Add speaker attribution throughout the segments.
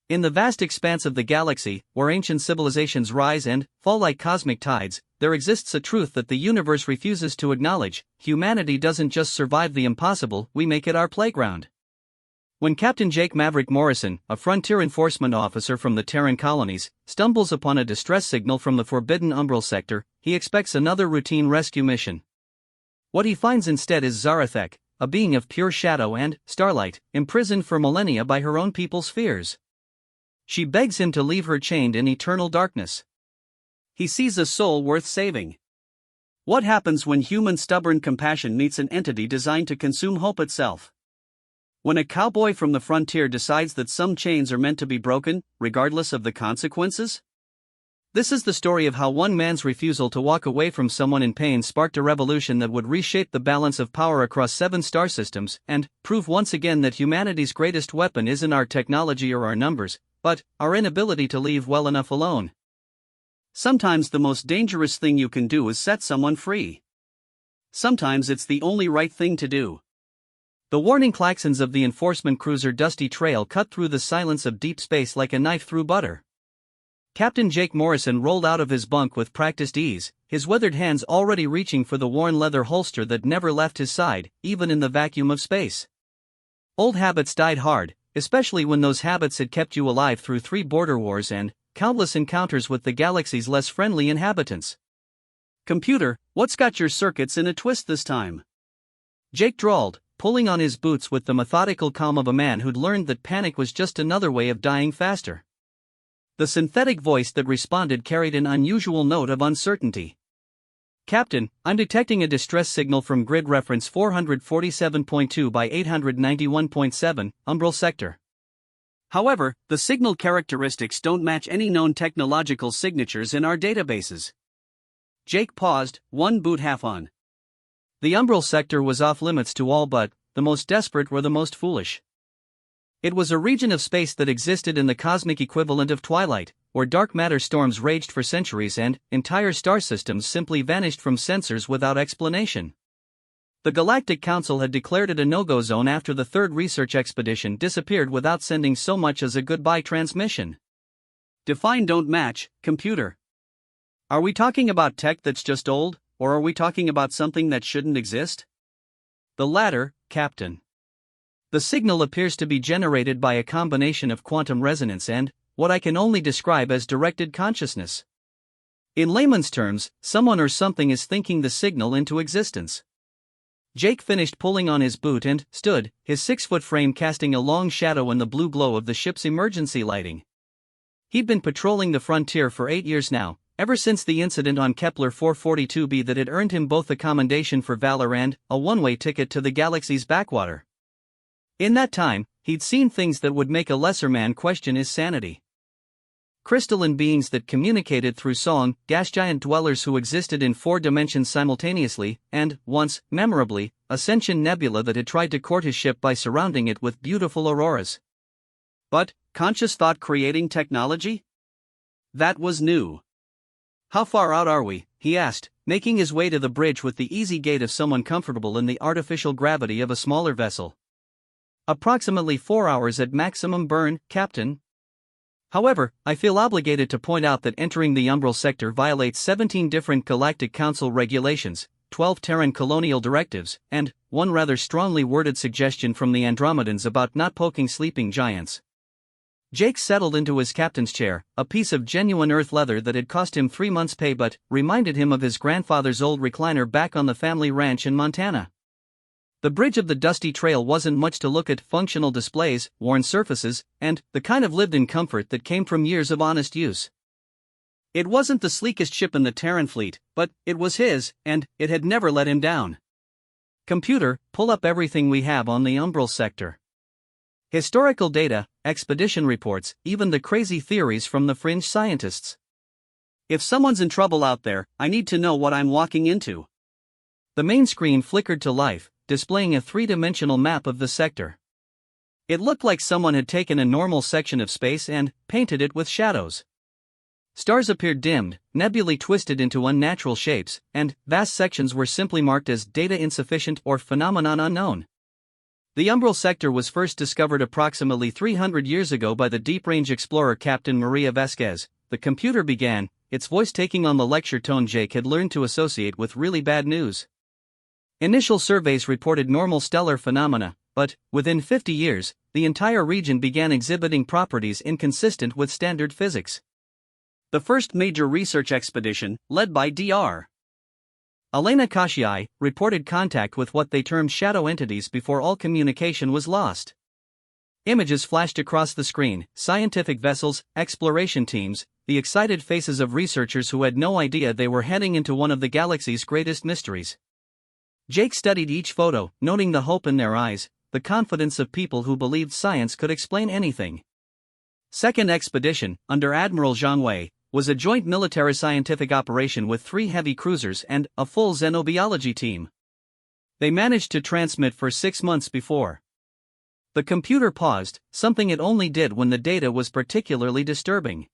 Speaker 1: In the vast expanse of the galaxy, where ancient civilizations rise and fall like cosmic tides, there exists a truth that the universe refuses to acknowledge: humanity doesn't just survive the impossible, we make it our playground. When Captain Jake Maverick Morrison, a frontier enforcement officer from the Terran colonies, stumbles upon a distress signal from the forbidden Umbral sector, he expects another routine rescue mission. What he finds instead is Zarathek, a being of pure shadow and starlight, imprisoned for millennia by her own people's fears. She begs him to leave her chained in eternal darkness. He sees a soul worth saving. What happens when human stubborn compassion meets an entity designed to consume hope itself? When a cowboy from the frontier decides that some chains are meant to be broken, regardless of the consequences? This is the story of how one man's refusal to walk away from someone in pain sparked a revolution that would reshape the balance of power across 7 star systems, and prove once again that humanity's greatest weapon isn't our technology or our numbers, but our inability to leave well enough alone. Sometimes the most dangerous thing you can do is set someone free. Sometimes it's the only right thing to do. The warning klaxons of the enforcement cruiser Dusty Trail cut through the silence of deep space like a knife through butter. Captain Jake Morrison rolled out of his bunk with practiced ease, his weathered hands already reaching for the worn leather holster that never left his side, even in the vacuum of space. Old habits died hard, especially when those habits had kept you alive through 3 border wars and countless encounters with the galaxy's less friendly inhabitants. "Computer, what's got your circuits in a twist this time?" Jake drawled, pulling on his boots with the methodical calm of a man who'd learned that panic was just another way of dying faster. The synthetic voice that responded carried an unusual note of uncertainty. "Captain, I'm detecting a distress signal from grid reference 447.2 by 891.7, Umbral sector. However, the signal characteristics don't match any known technological signatures in our databases." Jake paused, one boot half on. The Umbral sector was off limits to all but the most desperate were the most foolish. It was a region of space that existed in the cosmic equivalent of twilight, where dark matter storms raged for centuries and entire star systems simply vanished from sensors without explanation. The Galactic Council had declared it a no-go zone after the 3rd research expedition disappeared without sending so much as a goodbye transmission. "Define don't match, computer. Are we talking about tech that's just old, or are we talking about something that shouldn't exist?" "The latter, Captain. The signal appears to be generated by a combination of quantum resonance and what I can only describe as directed consciousness. In layman's terms, someone or something is thinking the signal into existence." Jake finished pulling on his boot and stood, his 6-foot frame casting a long shadow in the blue glow of the ship's emergency lighting. He'd been patrolling the frontier for 8 years now, ever since the incident on Kepler 442b that had earned him both a commendation for valor and a one-way ticket to the galaxy's backwater. In that time, he'd seen things that would make a lesser man question his sanity. Crystalline beings that communicated through song, gas giant dwellers who existed in 4 dimensions simultaneously, and, once, memorably, Ascension Nebula that had tried to court his ship by surrounding it with beautiful auroras. But, conscious thought creating technology? That was new. "How far out are we?" he asked, making his way to the bridge with the easy gait of someone comfortable in the artificial gravity of a smaller vessel. "Approximately 4 hours at maximum burn, Captain. However, I feel obligated to point out that entering the Umbral sector violates 17 different Galactic Council regulations, 12 Terran colonial directives, and one rather strongly worded suggestion from the Andromedans about not poking sleeping giants." Jake settled into his captain's chair, a piece of genuine earth leather that had cost him 3 months' pay but reminded him of his grandfather's old recliner back on the family ranch in Montana. The bridge of the Dusty Trail wasn't much to look at: functional displays, worn surfaces, and the kind of lived-in comfort that came from years of honest use. It wasn't the sleekest ship in the Terran fleet, but it was his, and it had never let him down. "Computer, pull up everything we have on the Umbral sector. Historical data, expedition reports, even the crazy theories from the fringe scientists. If someone's in trouble out there, I need to know what I'm walking into." The main screen flickered to life, displaying a 3-dimensional map of the sector. It looked like someone had taken a normal section of space and painted it with shadows. Stars appeared dimmed, nebulae twisted into unnatural shapes, and vast sections were simply marked as data insufficient or phenomenon unknown. The umbral sector was first discovered approximately 300 years ago by the deep-range explorer Captain Maria Vasquez. The computer began, its voice taking on the lecture tone Jake had learned to associate with really bad news. Initial surveys reported normal stellar phenomena, but, within 50 years, the entire region began exhibiting properties inconsistent with standard physics. The first major research expedition, led by Dr. Elena Kashai, reported contact with what they termed shadow entities before all communication was lost. Images flashed across the screen, scientific vessels, exploration teams, the excited faces of researchers who had no idea they were heading into one of the galaxy's greatest mysteries. Jake studied each photo, noting the hope in their eyes, the confidence of people who believed science could explain anything. Second expedition, under Admiral Zhang Wei, was a joint military-scientific operation with 3 heavy cruisers and a full xenobiology team. They managed to transmit for 6 months before the computer paused, something it only did when the data was particularly disturbing.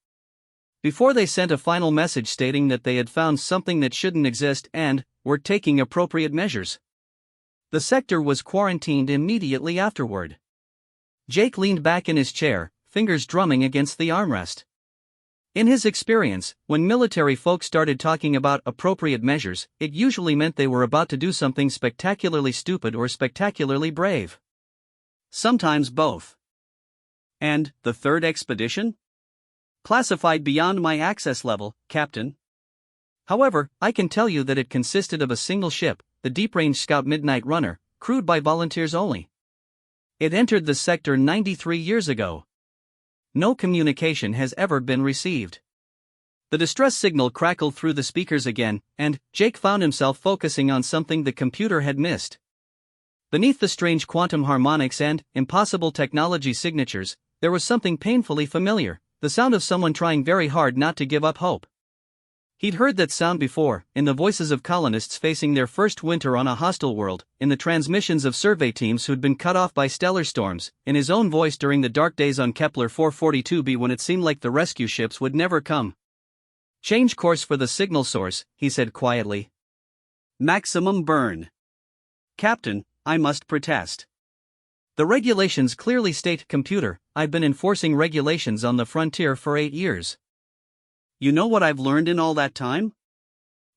Speaker 1: Before they sent a final message stating that they had found something that shouldn't exist and were taking appropriate measures. The sector was quarantined immediately afterward. Jake leaned back in his chair, fingers drumming against the armrest. In his experience, when military folks started talking about appropriate measures, it usually meant they were about to do something spectacularly stupid or spectacularly brave. Sometimes both. And the third expedition? Classified beyond my access level, Captain. However, I can tell you that it consisted of a single ship, the Deep-Range Scout Midnight Runner, crewed by volunteers only. It entered the sector 93 years ago. No communication has ever been received. The distress signal crackled through the speakers again, and Jake found himself focusing on something the computer had missed. Beneath the strange quantum harmonics and impossible technology signatures, there was something painfully familiar, the sound of someone trying very hard not to give up hope. He'd heard that sound before, in the voices of colonists facing their first winter on a hostile world, in the transmissions of survey teams who'd been cut off by stellar storms, in his own voice during the dark days on Kepler 442b when it seemed like the rescue ships would never come. "Change course for the signal source," he said quietly. "Maximum burn. Captain, I must protest. The regulations clearly state, computer, I've been enforcing regulations on the frontier for 8 years. You know what I've learned in all that time?"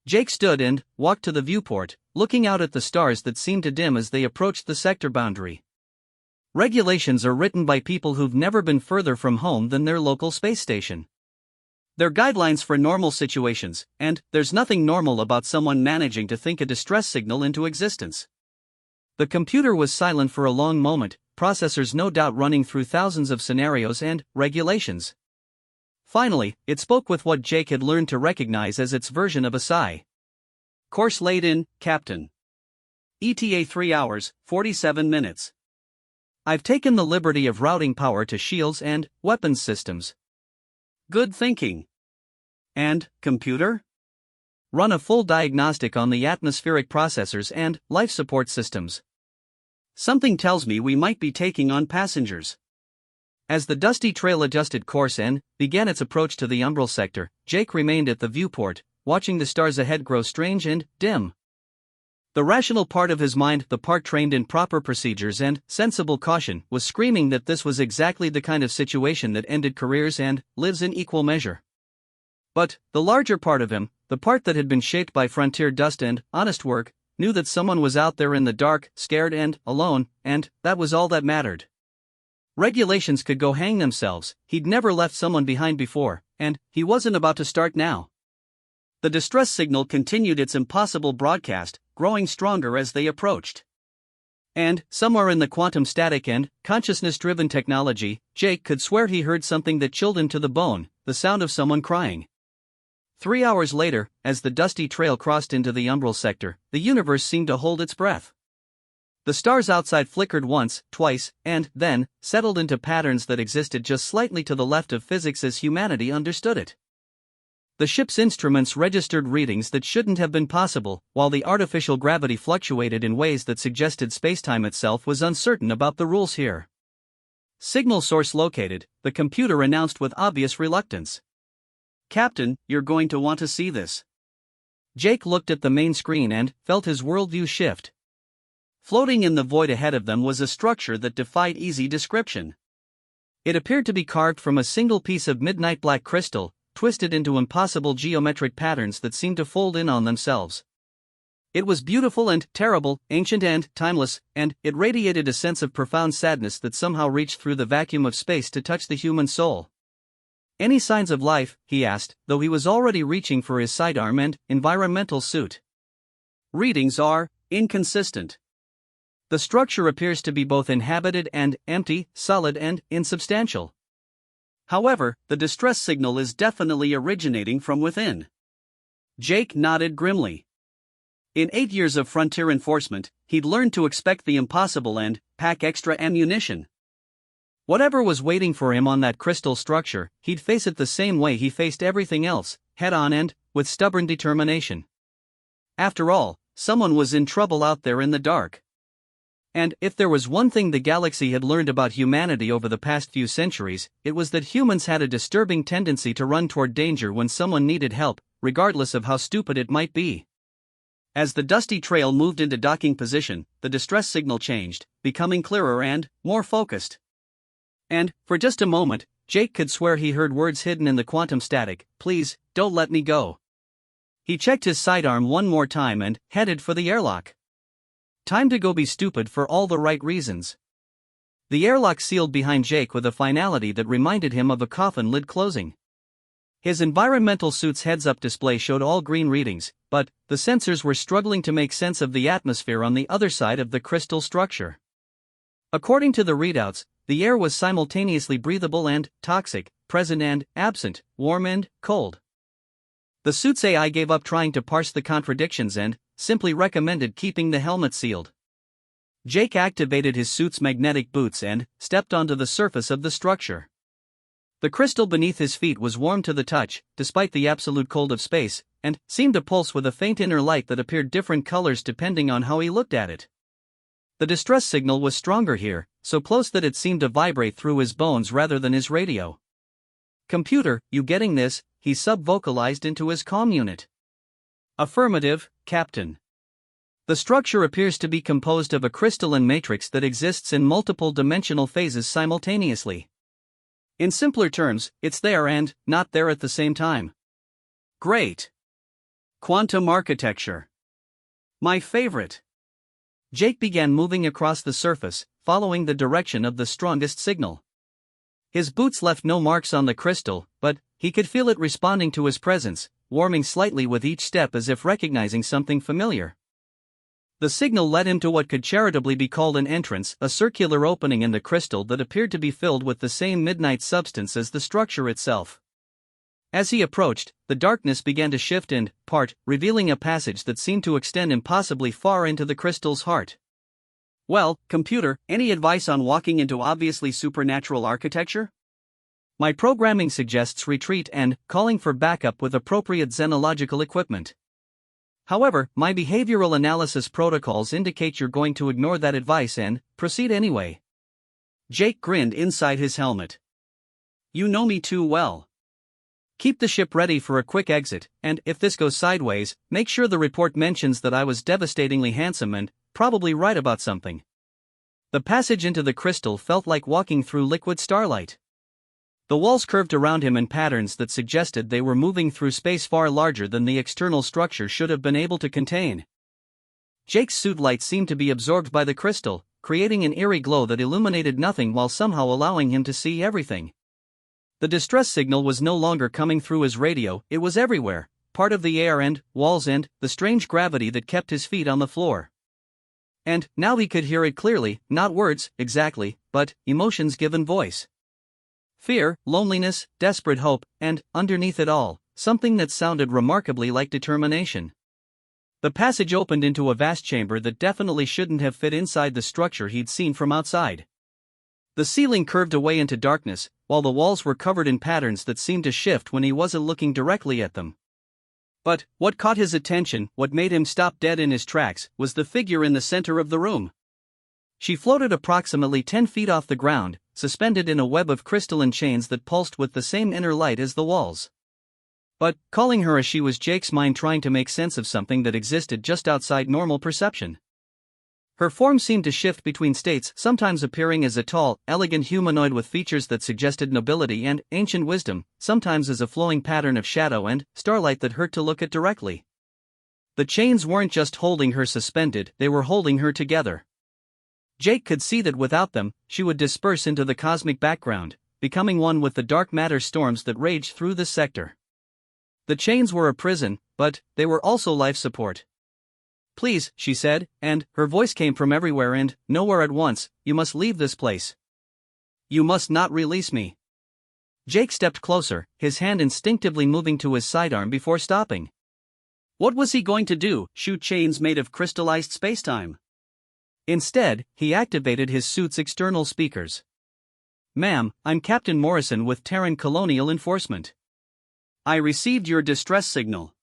Speaker 1: Jake stood and walked to the viewport, looking out at the stars that seemed to dim as they approached the sector boundary. Regulations are written by people who've never been further from home than their local space station. They're guidelines for normal situations, and there's nothing normal about someone managing to think a distress signal into existence. The computer was silent for a long moment, processors no doubt running through thousands of scenarios and regulations. Finally, it spoke with what Jake had learned to recognize as its version of a sigh. "Course laid in, Captain. ETA 3 hours, 47 minutes. I've taken the liberty of routing power to shields and weapons systems." "Good thinking. And, computer? Run a full diagnostic on the atmospheric processors and life support systems. Something tells me we might be taking on passengers." As the dusty trail adjusted course and began its approach to the umbral sector, Jake remained at the viewport, watching the stars ahead grow strange and dim. The rational part of his mind, the part trained in proper procedures and sensible caution, was screaming that this was exactly the kind of situation that ended careers and lives in equal measure. But the larger part of him, the part that had been shaped by frontier dust and honest work, knew that someone was out there in the dark, scared and alone, and that was all that mattered. Regulations could go hang themselves, he'd never left someone behind before, and he wasn't about to start now. The distress signal continued its impossible broadcast, growing stronger as they approached. And, somewhere in the quantum static and consciousness-driven technology, Jake could swear he heard something that chilled him to the bone, the sound of someone crying. 3 hours later, as the dusty trail crossed into the umbral sector, the universe seemed to hold its breath. The stars outside flickered once, twice, and then settled into patterns that existed just slightly to the left of physics as humanity understood it. The ship's instruments registered readings that shouldn't have been possible, while the artificial gravity fluctuated in ways that suggested spacetime itself was uncertain about the rules here. "Signal source located," the computer announced with obvious reluctance. "Captain, you're going to want to see this." Jake looked at the main screen and felt his worldview shift. Floating in the void ahead of them was a structure that defied easy description. It appeared to be carved from a single piece of midnight black crystal, twisted into impossible geometric patterns that seemed to fold in on themselves. It was beautiful and terrible, ancient and timeless, and it radiated a sense of profound sadness that somehow reached through the vacuum of space to touch the human soul. "Any signs of life?" he asked, though he was already reaching for his sidearm and environmental suit. "Readings are inconsistent. The structure appears to be both inhabited and empty, solid and insubstantial. However, the distress signal is definitely originating from within." Jake nodded grimly. In 8 years of frontier enforcement, he'd learned to expect the impossible and pack extra ammunition. Whatever was waiting for him on that crystal structure, he'd face it the same way he faced everything else, head-on and with stubborn determination. After all, someone was in trouble out there in the dark. And if there was one thing the galaxy had learned about humanity over the past few centuries, it was that humans had a disturbing tendency to run toward danger when someone needed help, regardless of how stupid it might be. As the dusty trail moved into docking position, the distress signal changed, becoming clearer and more focused. And, for just a moment, Jake could swear he heard words hidden in the quantum static. "Please, don't let me go." He checked his sidearm one more time and headed for the airlock. Time to go be stupid for all the right reasons. The airlock sealed behind Jake with a finality that reminded him of a coffin lid closing. His environmental suit's heads-up display showed all green readings, but the sensors were struggling to make sense of the atmosphere on the other side of the crystal structure. According to the readouts, the air was simultaneously breathable and toxic, present and absent, warm and cold. The suit's AI gave up trying to parse the contradictions and simply recommended keeping the helmet sealed. Jake activated his suit's magnetic boots and stepped onto the surface of the structure. The crystal beneath his feet was warm to the touch, despite the absolute cold of space, and seemed to pulse with a faint inner light that appeared different colors depending on how he looked at it. The distress signal was stronger here, so close that it seemed to vibrate through his bones rather than his radio. "Computer, you getting this?" he sub-vocalized into his comm unit. "Affirmative, Captain. The structure appears to be composed of a crystalline matrix that exists in multiple dimensional phases simultaneously. In simpler terms, it's there and not there at the same time." "Great. Quantum architecture. My favorite." Jake began moving across the surface, following the direction of the strongest signal. His boots left no marks on the crystal, but he could feel it responding to his presence, warming slightly with each step as if recognizing something familiar. The signal led him to what could charitably be called an entrance, a circular opening in the crystal that appeared to be filled with the same midnight substance as the structure itself. As he approached, the darkness began to shift in part, revealing a passage that seemed to extend impossibly far into the crystal's heart. "Well, computer, any advice on walking into obviously supernatural architecture? My programming suggests retreat and calling for backup with appropriate xenological equipment. However, my behavioral analysis protocols indicate you're going to ignore that advice and proceed anyway." Jake grinned inside his helmet. "You know me too well. Keep the ship ready for a quick exit, and if this goes sideways, make sure the report mentions that I was devastatingly handsome and probably right about something." The passage into the crystal felt like walking through liquid starlight. The walls curved around him in patterns that suggested they were moving through space far larger than the external structure should have been able to contain. Jake's suit light seemed to be absorbed by the crystal, creating an eerie glow that illuminated nothing while somehow allowing him to see everything. The distress signal was no longer coming through his radio, it was everywhere, part of the air and walls and the strange gravity that kept his feet on the floor. And now he could hear it clearly, not words, exactly, but emotions given voice. Fear, loneliness, desperate hope, and, underneath it all, something that sounded remarkably like determination. The passage opened into a vast chamber that definitely shouldn't have fit inside the structure he'd seen from outside. The ceiling curved away into darkness, while the walls were covered in patterns that seemed to shift when he wasn't looking directly at them. But what caught his attention, what made him stop dead in his tracks, was the figure in the center of the room. She floated approximately 10 feet off the ground, suspended in a web of crystalline chains that pulsed with the same inner light as the walls. But calling her as she was Jake's mind trying to make sense of something that existed just outside normal perception. Her form seemed to shift between states, sometimes appearing as a tall, elegant humanoid with features that suggested nobility and ancient wisdom, sometimes as a flowing pattern of shadow and starlight that hurt to look at directly. The chains weren't just holding her suspended, they were holding her together. Jake could see that without them, she would disperse into the cosmic background, becoming one with the dark matter storms that raged through this sector. The chains were a prison, but they were also life support. "Please," she said, and her voice came from everywhere and nowhere at once, "you must leave this place. You must not release me." Jake stepped closer, his hand instinctively moving to his sidearm before stopping. What was he going to do, shoot chains made of crystallized spacetime? Instead, he activated his suit's external speakers. "Ma'am, I'm Captain Morrison with Terran Colonial Enforcement. I received your distress signal."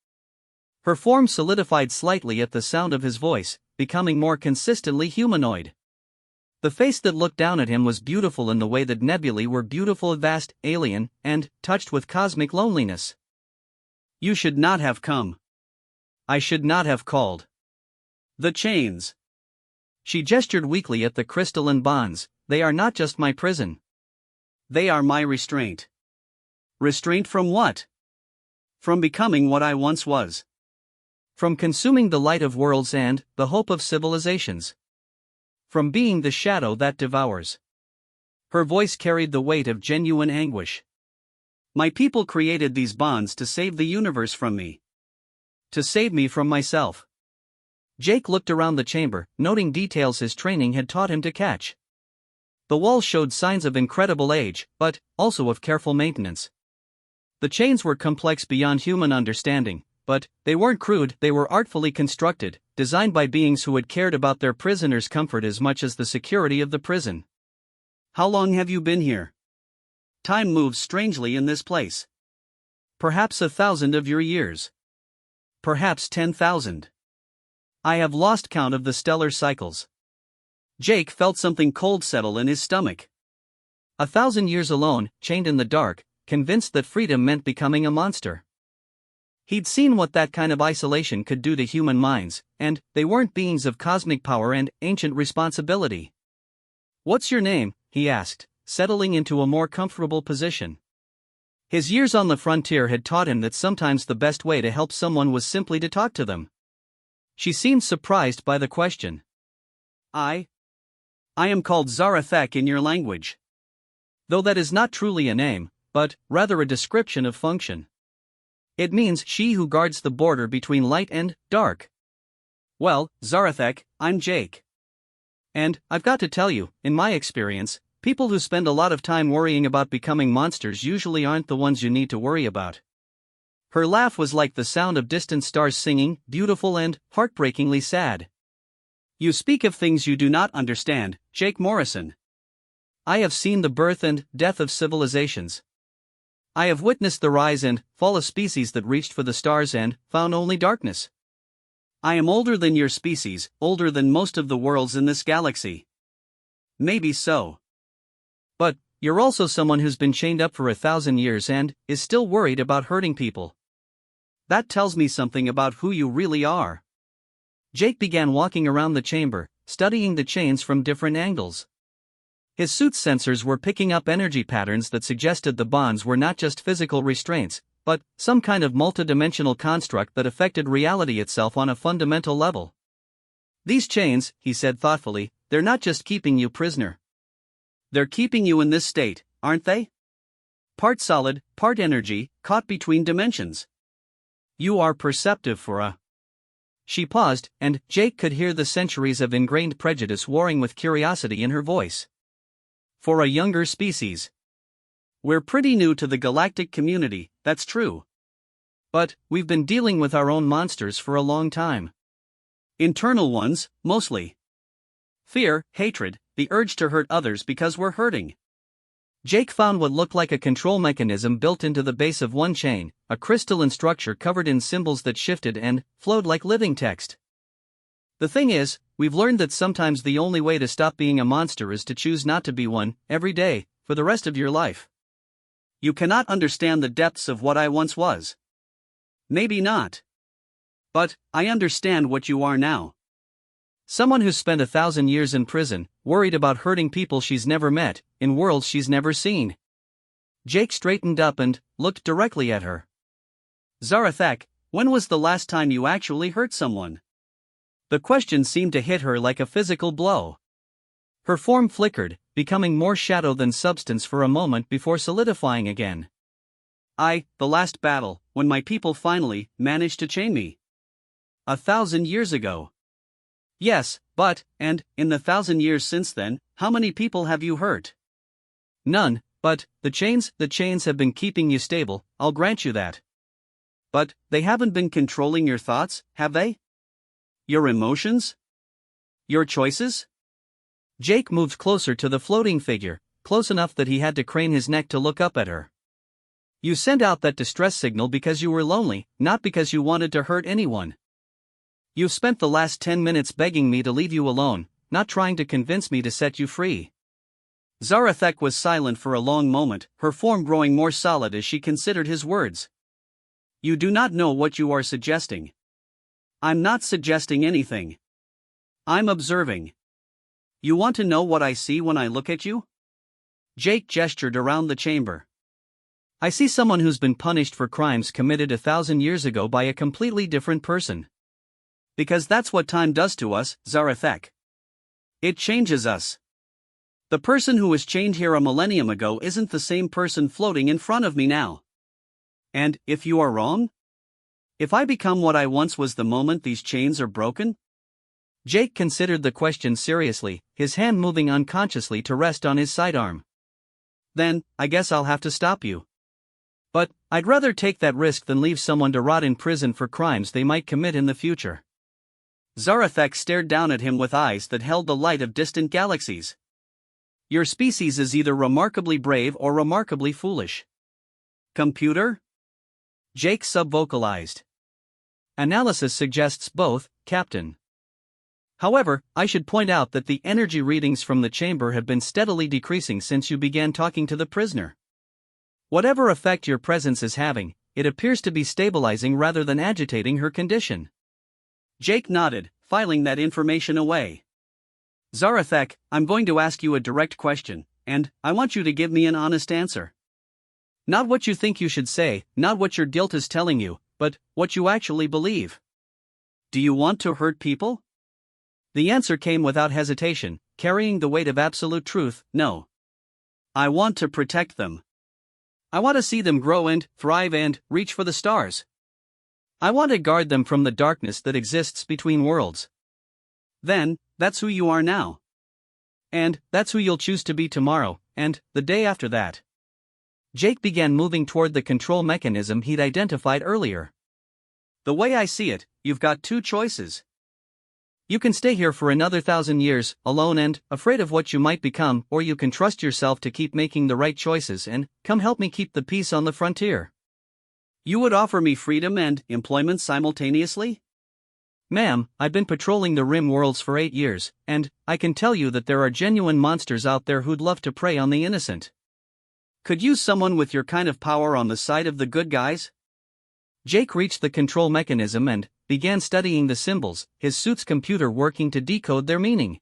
Speaker 1: Her form solidified slightly at the sound of his voice, becoming more consistently humanoid. The face that looked down at him was beautiful in the way that nebulae were beautiful, vast, alien, and touched with cosmic loneliness. "You should not have come. I should not have called. The chains." She gestured weakly at the crystalline bonds. "They are not just my prison. They are my restraint." "Restraint from what?" "From becoming what I once was. From consuming the light of worlds and the hope of civilizations. From being the shadow that devours." Her voice carried the weight of genuine anguish. "My people created these bonds to save the universe from me. To save me from myself." Jake looked around the chamber, noting details his training had taught him to catch. The walls showed signs of incredible age, but also of careful maintenance. The chains were complex beyond human understanding, but they weren't crude, they were artfully constructed, designed by beings who had cared about their prisoners' comfort as much as the security of the prison. "How long have you been here? Time moves strangely in this place. Perhaps 1,000 of your years. Perhaps 10,000. I have lost count of the stellar cycles." Jake felt something cold settle in his stomach. 1,000 years alone, chained in the dark, convinced that freedom meant becoming a monster. He'd seen what that kind of isolation could do to human minds, and they weren't beings of cosmic power and ancient responsibility. "What's your name?" he asked, settling into a more comfortable position. His years on the frontier had taught him that sometimes the best way to help someone was simply to talk to them. She seemed surprised by the question. I am called Zarathek in your language. Though that is not truly a name, but rather a description of function. It means she who guards the border between light and dark. "Well, Zarathek, I'm Jake. And I've got to tell you, in my experience, people who spend a lot of time worrying about becoming monsters usually aren't the ones you need to worry about." Her laugh was like the sound of distant stars singing, beautiful and heartbreakingly sad. "You speak of things you do not understand, Jake Morrison. I have seen the birth and death of civilizations. I have witnessed the rise and fall of species that reached for the stars and found only darkness. I am older than your species, older than most of the worlds in this galaxy." "Maybe so. But you're also someone who's been chained up for 1,000 years and is still worried about hurting people. That tells me something about who you really are." Jake began walking around the chamber, studying the chains from different angles. His suit's sensors were picking up energy patterns that suggested the bonds were not just physical restraints, but some kind of multidimensional construct that affected reality itself on a fundamental level. "These chains," he said thoughtfully, "they're not just keeping you prisoner. They're keeping you in this state, aren't they? Part solid, part energy, caught between dimensions. You are perceptive for a..." She paused, and Jake could hear the centuries of ingrained prejudice warring with curiosity in her voice. "For a younger species. We're pretty new to the galactic community, that's true. But we've been dealing with our own monsters for a long time. Internal ones, mostly. Fear, hatred, the urge to hurt others because we're hurting." Jake found what looked like a control mechanism built into the base of one chain, a crystalline structure covered in symbols that shifted and flowed like living text. "The thing is, we've learned that sometimes the only way to stop being a monster is to choose not to be one, every day, for the rest of your life. You cannot understand the depths of what I once was. Maybe not. But I understand what you are now. Someone who's spent 1,000 years in prison, worried about hurting people she's never met, in worlds she's never seen. Jake straightened up and looked directly at her. Zarathak, when was the last time you actually hurt someone? The question seemed to hit her like a physical blow. Her form flickered, becoming more shadow than substance for a moment before solidifying again. The last battle, when my people finally managed to chain me. 1,000 years ago. Yes, but, and, in the 1,000 years since then, how many people have you hurt? None, but, the chains have been keeping you stable, I'll grant you that. But, they haven't been controlling your thoughts, have they? Your emotions? Your choices? Jake moved closer to the floating figure, close enough that he had to crane his neck to look up at her. You sent out that distress signal because you were lonely, not because you wanted to hurt anyone. You've spent the last 10 minutes begging me to leave you alone, not trying to convince me to set you free. Zarathak was silent for a long moment, her form growing more solid as she considered his words. You do not know what you are suggesting. I'm not suggesting anything. I'm observing. You want to know what I see when I look at you? Jake gestured around the chamber. I see someone who's been punished for crimes committed 1,000 years ago by a completely different person. Because that's what time does to us, Zarathak. It changes us. The person who was chained here a millennium ago isn't the same person floating in front of me now. And, if you are wrong? If I become what I once was the moment these chains are broken? Jake considered the question seriously, his hand moving unconsciously to rest on his sidearm. Then, I guess I'll have to stop you. But, I'd rather take that risk than leave someone to rot in prison for crimes they might commit in the future. Zarathak stared down at him with eyes that held the light of distant galaxies. Your species is either remarkably brave or remarkably foolish. Computer? Jake subvocalized. Analysis suggests both, Captain. However, I should point out that the energy readings from the chamber have been steadily decreasing since you began talking to the prisoner. Whatever effect your presence is having, it appears to be stabilizing rather than agitating her condition. Jake nodded, filing that information away. Zarathak, I'm going to ask you a direct question, and I want you to give me an honest answer. Not what you think you should say, not what your guilt is telling you, but what you actually believe. Do you want to hurt people? The answer came without hesitation, carrying the weight of absolute truth, no. I want to protect them. I want to see them grow and thrive and reach for the stars. I want to guard them from the darkness that exists between worlds. Then, that's who you are now. And that's who you'll choose to be tomorrow, and the day after that. Jake began moving toward the control mechanism he'd identified earlier. The way I see it, you've got two choices. You can stay here for another 1,000 years, alone and afraid of what you might become, or you can trust yourself to keep making the right choices and come help me keep the peace on the frontier. You would offer me freedom and employment simultaneously? Ma'am, I've been patrolling the Rim worlds for 8 years, and I can tell you that there are genuine monsters out there who'd love to prey on the innocent. Could use someone with your kind of power on the side of the good guys? Jake reached the control mechanism and began studying the symbols, his suit's computer working to decode their meaning.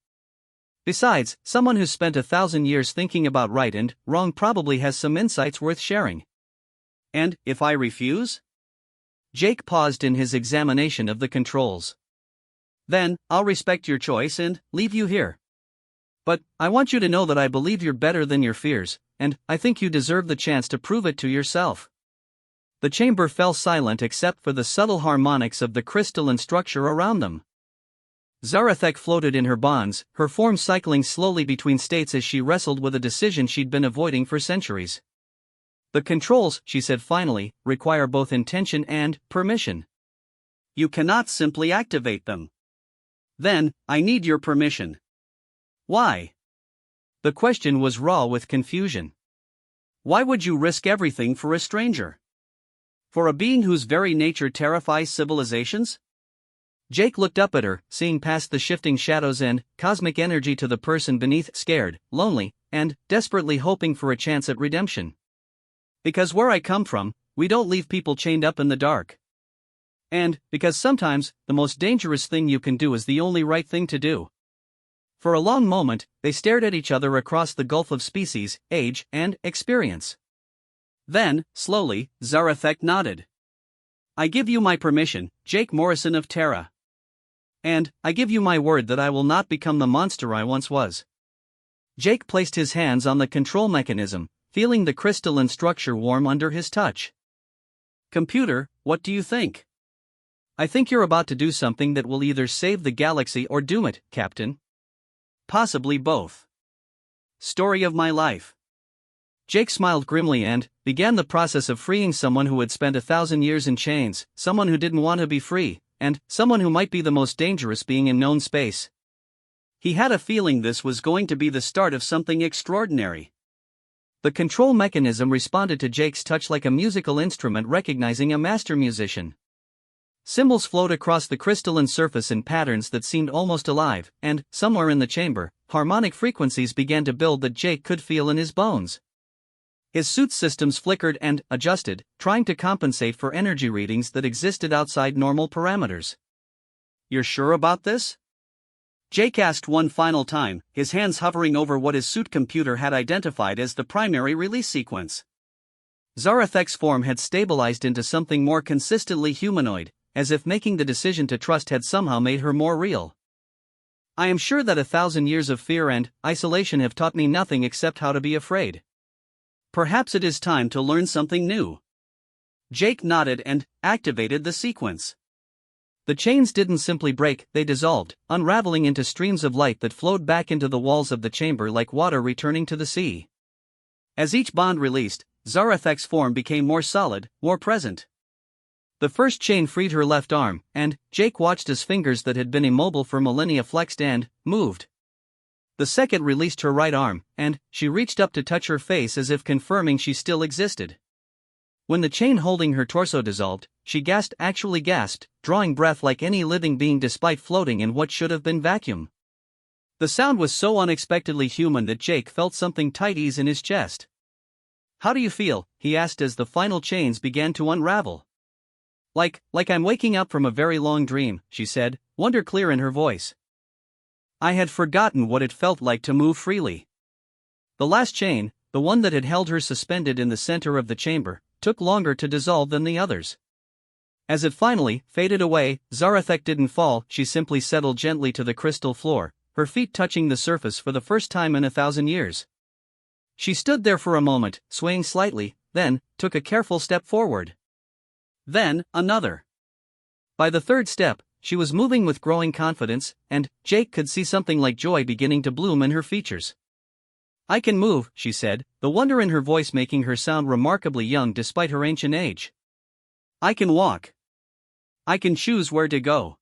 Speaker 1: Besides, someone who's spent 1,000 years thinking about right and wrong probably has some insights worth sharing. And, if I refuse? Jake paused in his examination of the controls. Then, I'll respect your choice and leave you here. But, I want you to know that I believe you're better than your fears, and I think you deserve the chance to prove it to yourself. The chamber fell silent except for the subtle harmonics of the crystalline structure around them. Zarathak floated in her bonds, her form cycling slowly between states as she wrestled with a decision she'd been avoiding for centuries. The controls, she said finally, require both intention and permission. You cannot simply activate them. Then, I need your permission. Why? The question was raw with confusion. Why would you risk everything for a stranger? For a being whose very nature terrifies civilizations? Jake looked up at her, seeing past the shifting shadows and cosmic energy to the person beneath, scared, lonely, and desperately hoping for a chance at redemption. Because where I come from, we don't leave people chained up in the dark. And, because sometimes, the most dangerous thing you can do is the only right thing to do. For a long moment, they stared at each other across the gulf of species, age, and experience. Then, slowly, Zarethek nodded. I give you my permission, Jake Morrison of Terra. And, I give you my word that I will not become the monster I once was. Jake placed his hands on the control mechanism, feeling the crystalline structure warm under his touch. Computer, what do you think? I think you're about to do something that will either save the galaxy or doom it, Captain. Possibly both. Story of my life. Jake smiled grimly and began the process of freeing someone who had spent 1,000 years in chains, someone who didn't want to be free, and someone who might be the most dangerous being in known space. He had a feeling this was going to be the start of something extraordinary. The control mechanism responded to Jake's touch like a musical instrument recognizing a master musician. Symbols flowed across the crystalline surface in patterns that seemed almost alive, and, somewhere in the chamber, harmonic frequencies began to build that Jake could feel in his bones. His suit's systems flickered and adjusted, trying to compensate for energy readings that existed outside normal parameters. You're sure about this? Jake asked one final time, his hands hovering over what his suit computer had identified as the primary release sequence. Zarethek's form had stabilized into something more consistently humanoid, as if making the decision to trust had somehow made her more real. I am sure that 1,000 years of fear and isolation have taught me nothing except how to be afraid. Perhaps it is time to learn something new. Jake nodded and activated the sequence. The chains didn't simply break, they dissolved, unraveling into streams of light that flowed back into the walls of the chamber like water returning to the sea. As each bond released, Zarethek's form became more solid, more present. The first chain freed her left arm, and Jake watched as fingers that had been immobile for millennia flexed and moved. The second released her right arm, and she reached up to touch her face as if confirming she still existed. When the chain holding her torso dissolved, she actually gasped, drawing breath like any living being despite floating in what should have been vacuum. The sound was so unexpectedly human that Jake felt something tight ease in his chest. How do you feel? He asked as the final chains began to unravel. Like I'm waking up from a very long dream, she said, wonder clear in her voice. I had forgotten what it felt like to move freely. The last chain, the one that had held her suspended in the center of the chamber, took longer to dissolve than the others. As it finally faded away, Zarethek didn't fall, she simply settled gently to the crystal floor, her feet touching the surface for the first time in 1,000 years. She stood there for a moment, swaying slightly, then took a careful step forward. Then, another. By the third step, she was moving with growing confidence, and Jake could see something like joy beginning to bloom in her features. I can move, she said, the wonder in her voice making her sound remarkably young despite her ancient age. I can walk. I can choose where to go.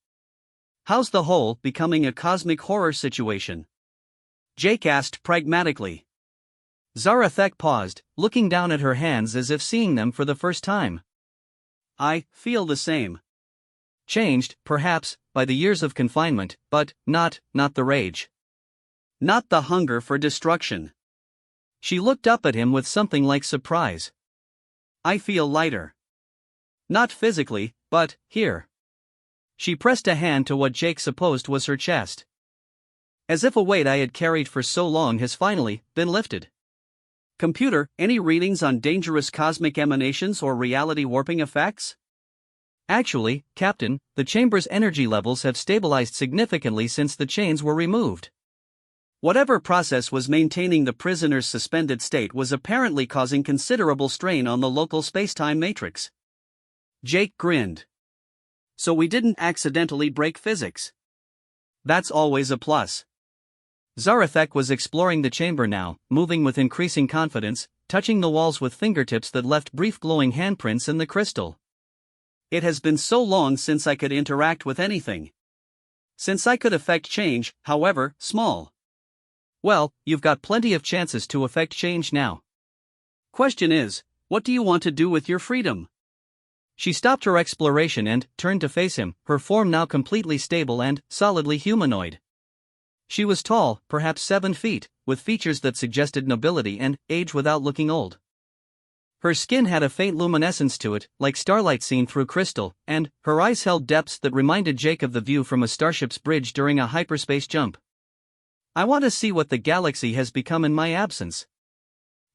Speaker 1: How's the whole becoming a cosmic horror situation? Jake asked pragmatically. Zarethek paused, looking down at her hands as if seeing them for the first time. I feel the same. Changed, perhaps, by the years of confinement, but not the rage. Not the hunger for destruction. She looked up at him with something like surprise. I feel lighter. Not physically, but here. She pressed a hand to what Jake supposed was her chest. As if a weight I had carried for so long has finally been lifted. Computer, any readings on dangerous cosmic emanations or reality warping effects? Actually, Captain, the chamber's energy levels have stabilized significantly since the chains were removed. Whatever process was maintaining the prisoner's suspended state was apparently causing considerable strain on the local spacetime matrix. Jake grinned. So we didn't accidentally break physics. That's always a plus. Zarethek was exploring the chamber now, moving with increasing confidence, touching the walls with fingertips that left brief glowing handprints in the crystal. It has been so long since I could interact with anything. Since I could affect change, however small. Well, you've got plenty of chances to affect change now. Question is, what do you want to do with your freedom? She stopped her exploration and turned to face him, her form now completely stable and solidly humanoid. She was tall, perhaps 7 feet, with features that suggested nobility and age without looking old. Her skin had a faint luminescence to it, like starlight seen through crystal, and her eyes held depths that reminded Jake of the view from a starship's bridge during a hyperspace jump. I want to see what the galaxy has become in my absence.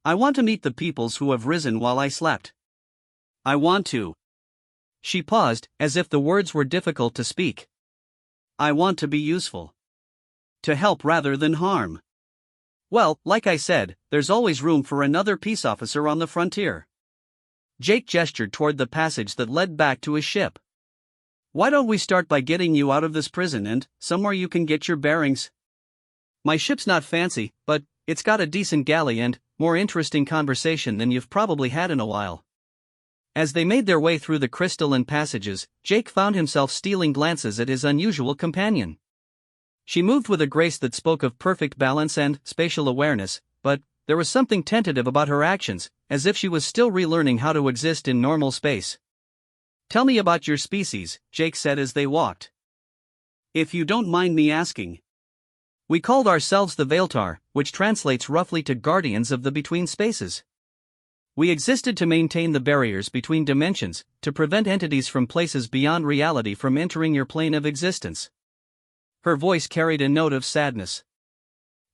Speaker 1: I want to meet the peoples who have risen while I slept. I want to. She paused, as if the words were difficult to speak. I want to be useful. To help rather than harm. Well, like I said, there's always room for another peace officer on the frontier. Jake gestured toward the passage that led back to his ship. Why don't we start by getting you out of this prison and somewhere you can get your bearings? My ship's not fancy, but it's got a decent galley and more interesting conversation than you've probably had in a while. As they made their way through the crystalline passages, Jake found himself stealing glances at his unusual companion. She moved with a grace that spoke of perfect balance and spatial awareness, but there was something tentative about her actions, as if she was still relearning how to exist in normal space. Tell me about your species, Jake said as they walked. If you don't mind me asking. We called ourselves the Veiltar, which translates roughly to Guardians of the Between Spaces. We existed to maintain the barriers between dimensions, to prevent entities from places beyond reality from entering your plane of existence. Her voice carried a note of sadness.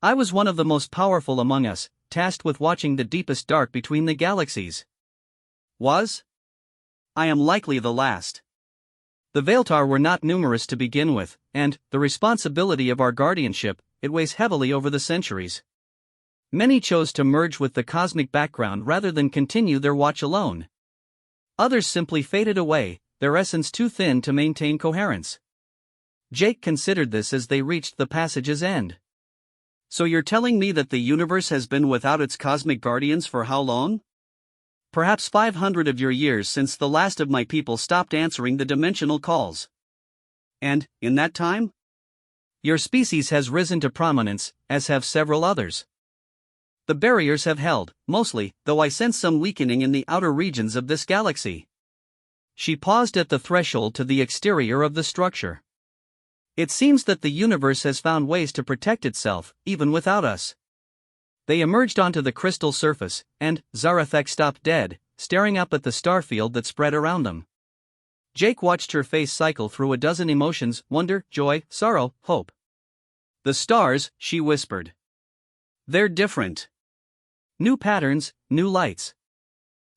Speaker 1: I was one of the most powerful among us, tasked with watching the deepest dark between the galaxies. Was? I am likely the last. The Veiltar were not numerous to begin with, and the responsibility of our guardianship, it weighs heavily over the centuries. Many chose to merge with the cosmic background rather than continue their watch alone. Others simply faded away, their essence too thin to maintain coherence. Jake considered this as they reached the passage's end. So you're telling me that the universe has been without its cosmic guardians for how long? Perhaps 500 of your years since the last of my people stopped answering the dimensional calls. And, in that time? Your species has risen to prominence, as have several others. The barriers have held, mostly, though I sense some weakening in the outer regions of this galaxy. She paused at the threshold to the exterior of the structure. It seems that the universe has found ways to protect itself, even without us. They emerged onto the crystal surface, and Zarathek stopped dead, staring up at the starfield that spread around them. Jake watched her face cycle through a dozen emotions: wonder, joy, sorrow, hope. The stars, she whispered. They're different. New patterns, new lights.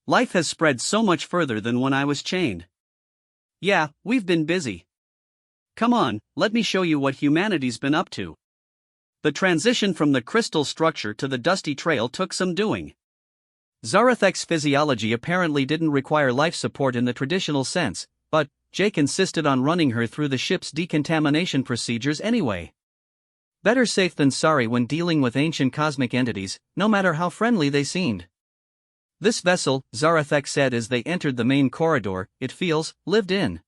Speaker 1: Life has spread so much further than when I was chained. Yeah, we've been busy. Come on, let me show you what humanity's been up to. The transition from the crystal structure to the dusty trail took some doing. Zarathek's physiology apparently didn't require life support in the traditional sense, but Jake insisted on running her through the ship's decontamination procedures anyway. Better safe than sorry when dealing with ancient cosmic entities, no matter how friendly they seemed. This vessel, Zarathek said as they entered the main corridor, it feels lived in.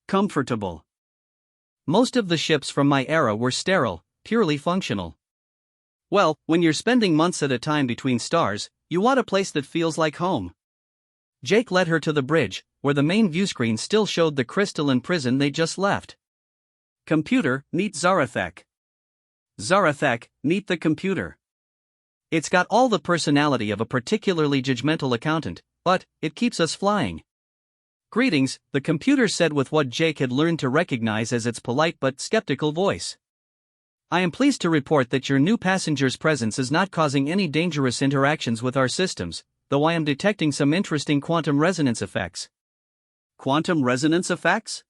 Speaker 1: Comfortable. Most of the ships from my era were sterile, purely functional. Well, when you're spending months at a time between stars, you want a place that feels like home. Jake led her to the bridge, where the main viewscreen still showed the crystalline prison they just left. Computer, meet Zarathek. Zarathek, meet the computer. It's got all the personality of a particularly judgmental accountant, but it keeps us flying. Greetings, the computer said with what Jake had learned to recognize as its polite but skeptical voice. I am pleased to report that your new passenger's presence is not causing any dangerous interactions with our systems, though I am detecting some interesting quantum resonance effects. Quantum resonance effects?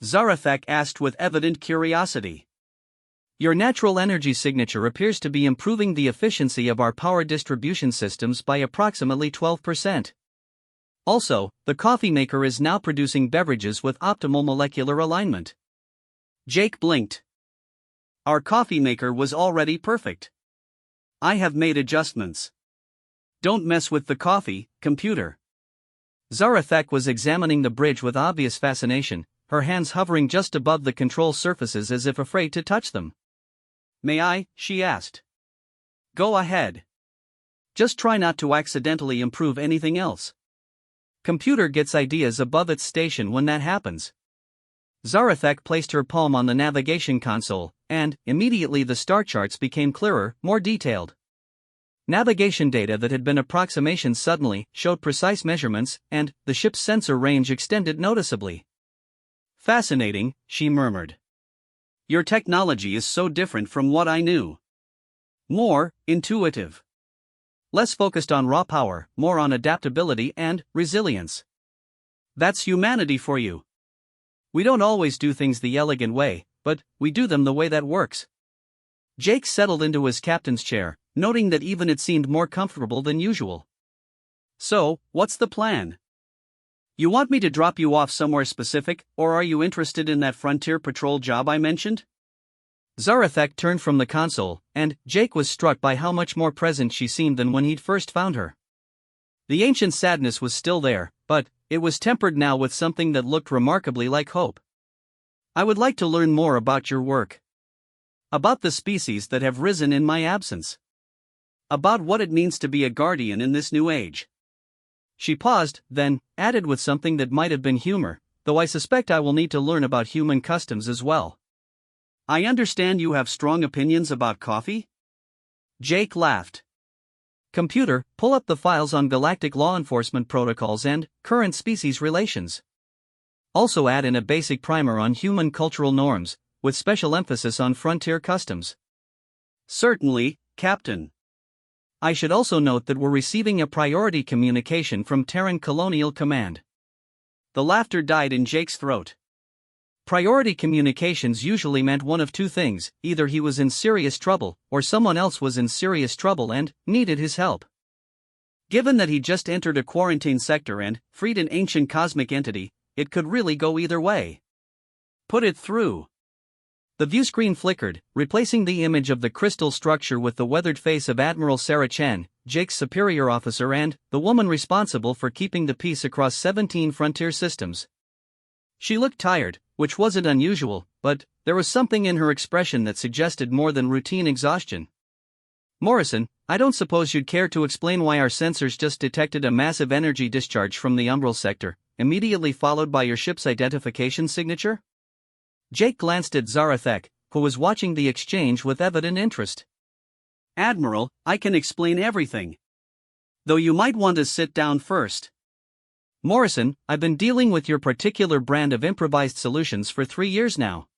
Speaker 1: Zarathek asked with evident curiosity. Your natural energy signature appears to be improving the efficiency of our power distribution systems by approximately 12%. Also, the coffee maker is now producing beverages with optimal molecular alignment. Jake blinked. Our coffee maker was already perfect. I have made adjustments. Don't mess with the coffee, computer. Zarathek was examining the bridge with obvious fascination, her hands hovering just above the control surfaces as if afraid to touch them. May I? She asked. Go ahead. Just try not to accidentally improve anything else. Computer gets ideas above its station when that happens. Zarathek placed her palm on the navigation console, and immediately the star charts became clearer, more detailed. Navigation data that had been approximations suddenly showed precise measurements, and the ship's sensor range extended noticeably. "Fascinating," she murmured. "Your technology is so different from what I knew. More intuitive. Less focused on raw power, more on adaptability and resilience. That's humanity for you. We don't always do things the elegant way, but we do them the way that works." Jake settled into his captain's chair, noting that even it seemed more comfortable than usual. "So, what's the plan? You want me to drop you off somewhere specific, or are you interested in that frontier patrol job I mentioned?" Zarathek turned from the console, and Jake was struck by how much more present she seemed than when he'd first found her. The ancient sadness was still there, but it was tempered now with something that looked remarkably like hope. "I would like to learn more about your work. About the species that have risen in my absence. About what it means to be a guardian in this new age." She paused, then added with something that might have been humor, "Though I suspect I will need to learn about human customs as well." "I understand you have strong opinions about coffee?" Jake laughed. "Computer, pull up the files on galactic law enforcement protocols and current species relations. Also add in a basic primer on human cultural norms, with special emphasis on frontier customs." "Certainly, Captain. I should also note that we're receiving a priority communication from Terran Colonial Command." The laughter died in Jake's throat. Priority communications usually meant one of two things: either he was in serious trouble, or someone else was in serious trouble and needed his help. Given that he just entered a quarantine sector and freed an ancient cosmic entity, it could really go either way. "Put it through." The viewscreen flickered, replacing the image of the crystal structure with the weathered face of Admiral Sarah Chen, Jake's superior officer and the woman responsible for keeping the peace across 17 frontier systems. She looked tired, which wasn't unusual, but there was something in her expression that suggested more than routine exhaustion. "Morrison, I don't suppose you'd care to explain why our sensors just detected a massive energy discharge from the umbral sector, immediately followed by your ship's identification signature?" Jake glanced at Zarathek, who was watching the exchange with evident interest. "Admiral, I can explain everything. Though you might want to sit down first. Morrison, I've been dealing with your particular brand of improvised solutions for 3 years now.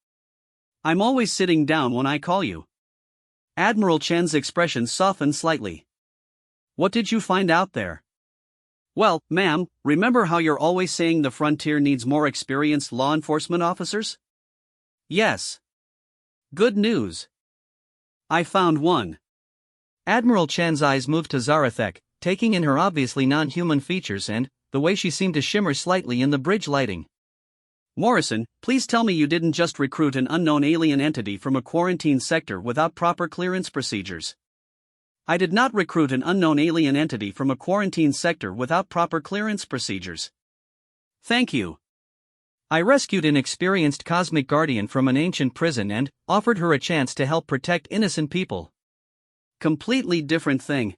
Speaker 1: I'm always sitting down when I call you." Admiral Chen's expression softened slightly. "What did you find out there?" "Well, ma'am, remember how you're always saying the frontier needs more experienced law enforcement officers?" "Yes." "Good news. I found one." Admiral Chen's eyes moved to Zarathek, taking in her obviously non-human features and the way she seemed to shimmer slightly in the bridge lighting. "Morrison, please tell me you didn't just recruit an unknown alien entity from a quarantine sector without proper clearance procedures." "I did not recruit an unknown alien entity from a quarantine sector without proper clearance procedures. Thank you. I rescued an experienced cosmic guardian from an ancient prison and offered her a chance to help protect innocent people." "Completely different thing."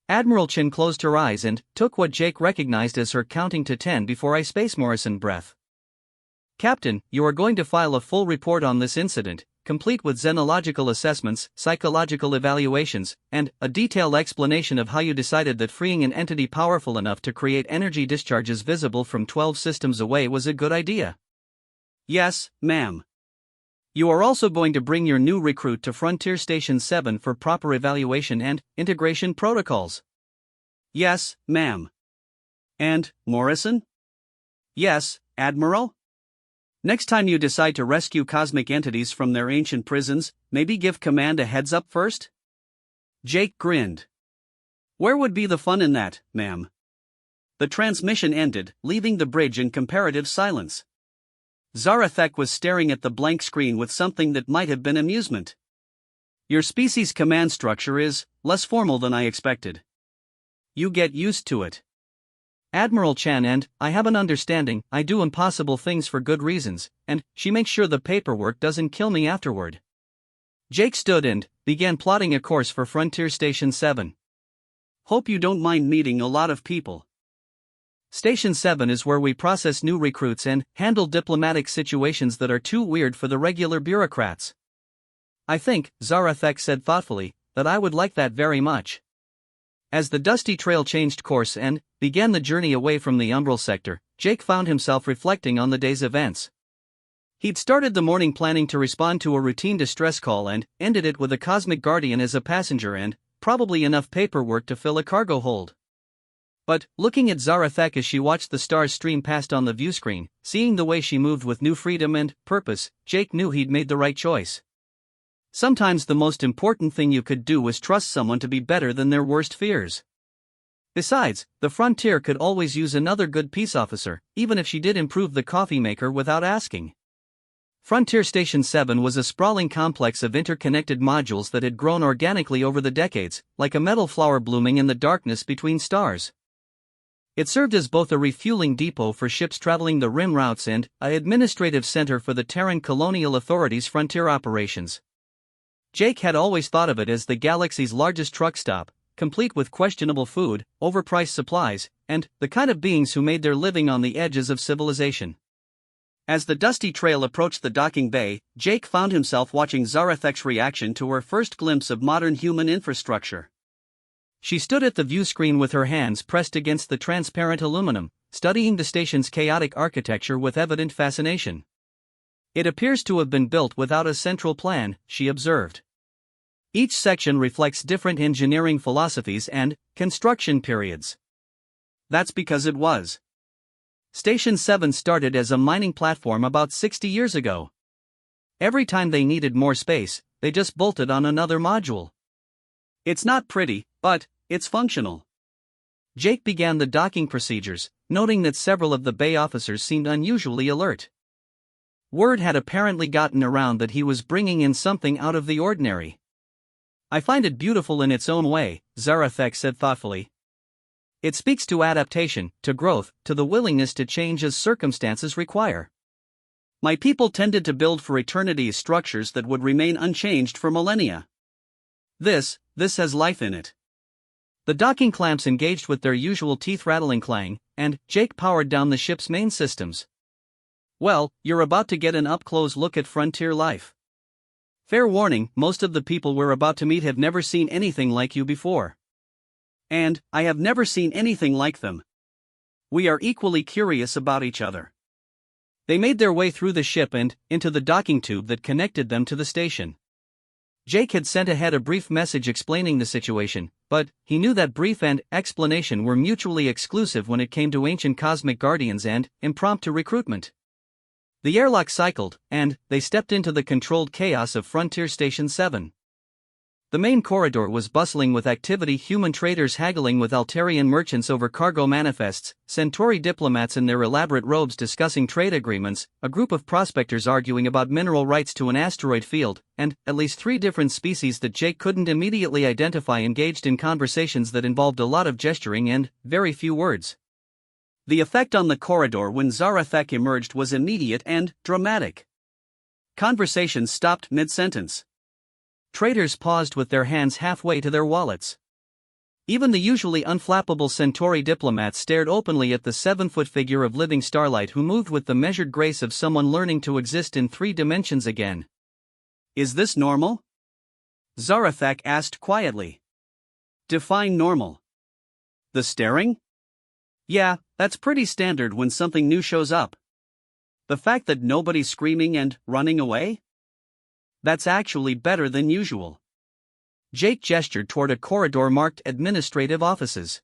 Speaker 1: Admiral Chen closed her eyes and took what Jake recognized as her counting to 10 before I space Morrison breath. "Captain, you are going to file a full report on this incident, complete with xenological assessments, psychological evaluations, and a detailed explanation of how you decided that freeing an entity powerful enough to create energy discharges visible from 12 systems away was a good idea." "Yes, ma'am. You are also going to bring your new recruit to Frontier Station 7 for proper evaluation and integration protocols." "Yes, ma'am." "And, Morrison?" "Yes, Admiral? Next time you decide to rescue cosmic entities from their ancient prisons, maybe give command a heads up first?" Jake grinned. "Where would be the fun in that, ma'am?" The transmission ended, leaving the bridge in comparative silence. Zarathek was staring at the blank screen with something that might have been amusement. "Your species' command structure is less formal than I expected. You get used to it. Admiral Chan and I have an understanding I do impossible things for good reasons, and she makes sure the paperwork doesn't kill me afterward." Jake stood and began plotting a course for Frontier Station 7. "Hope you don't mind meeting a lot of people." Station 7 is where we process new recruits and handle diplomatic situations that are too weird for the regular bureaucrats. "I think," Zarathek said thoughtfully, "that I would like that very much. As the dusty trail changed course and began the journey away from the Umbral sector, Jake found himself reflecting on the day's events. He'd started the morning planning to respond to a routine distress call and ended it with a cosmic guardian as a passenger and probably enough paperwork to fill a cargo hold. But, looking at Zarathek as she watched the stars stream past on the view screen, seeing the way she moved with new freedom and purpose, Jake knew he'd made the right choice. Sometimes the most important thing you could do was trust someone to be better than their worst fears. Besides, the Frontier could always use another good peace officer, even if she did improve the coffee maker without asking. Frontier Station 7 was a sprawling complex of interconnected modules that had grown organically over the decades, like a metal flower blooming in the darkness between stars. It served as both a refueling depot for ships traveling the rim routes and an administrative center for the Terran Colonial Authority's frontier operations. Jake had always thought of it as the galaxy's largest truck stop, complete with questionable food, overpriced supplies, and the kind of beings who made their living on the edges of civilization. As the dusty trail approached the docking bay, Jake found himself watching Zarathek's reaction to her first glimpse of modern human infrastructure. She stood at the view screen with her hands pressed against the transparent aluminum, studying the station's chaotic architecture with evident fascination. It appears to have been built without a central plan, she observed. Each section reflects different engineering philosophies and construction periods. That's because it was. Station 7 started as a mining platform about 60 years ago. Every time they needed more space, they just bolted on another module. It's not pretty, but it's functional. Jake began the docking procedures, noting that several of the bay officers seemed unusually alert. Word had apparently gotten around that he was bringing in something out of the ordinary. I find it beautiful in its own way, Zarathek said thoughtfully. It speaks to adaptation, to growth, to the willingness to change as circumstances require. My people tended to build for eternity structures that would remain unchanged for millennia. This has life in it. The docking clamps engaged with their usual teeth-rattling clang, and Jake powered down the ship's main systems. Well, you're about to get an up-close look at frontier life. Fair warning, most of the people we're about to meet have never seen anything like you before. And I have never seen anything like them. We are equally curious about each other. They made their way through the ship and into the docking tube that connected them to the station. Jake had sent ahead a brief message explaining the situation, but he knew that brief and explanation were mutually exclusive when it came to ancient cosmic guardians and impromptu recruitment. The airlock cycled, and they stepped into the controlled chaos of Frontier Station 7. The main corridor was bustling with activity, human traders haggling with Altarian merchants over cargo manifests, Centauri diplomats in their elaborate robes discussing trade agreements, a group of prospectors arguing about mineral rights to an asteroid field, and at least 3 different species that Jake couldn't immediately identify engaged in conversations that involved a lot of gesturing and very few words. The effect on the corridor when Zarathek emerged was immediate and dramatic. Conversations stopped mid-sentence. Traders paused with their hands halfway to their wallets. Even the usually unflappable Centauri diplomats stared openly at the 7-foot figure of living starlight who moved with the measured grace of someone learning to exist in 3 dimensions again. Is this normal? Zarathek asked quietly. Define normal. The staring? Yeah, that's pretty standard when something new shows up. The fact that nobody's screaming and running away? That's actually better than usual. Jake gestured toward a corridor marked administrative offices.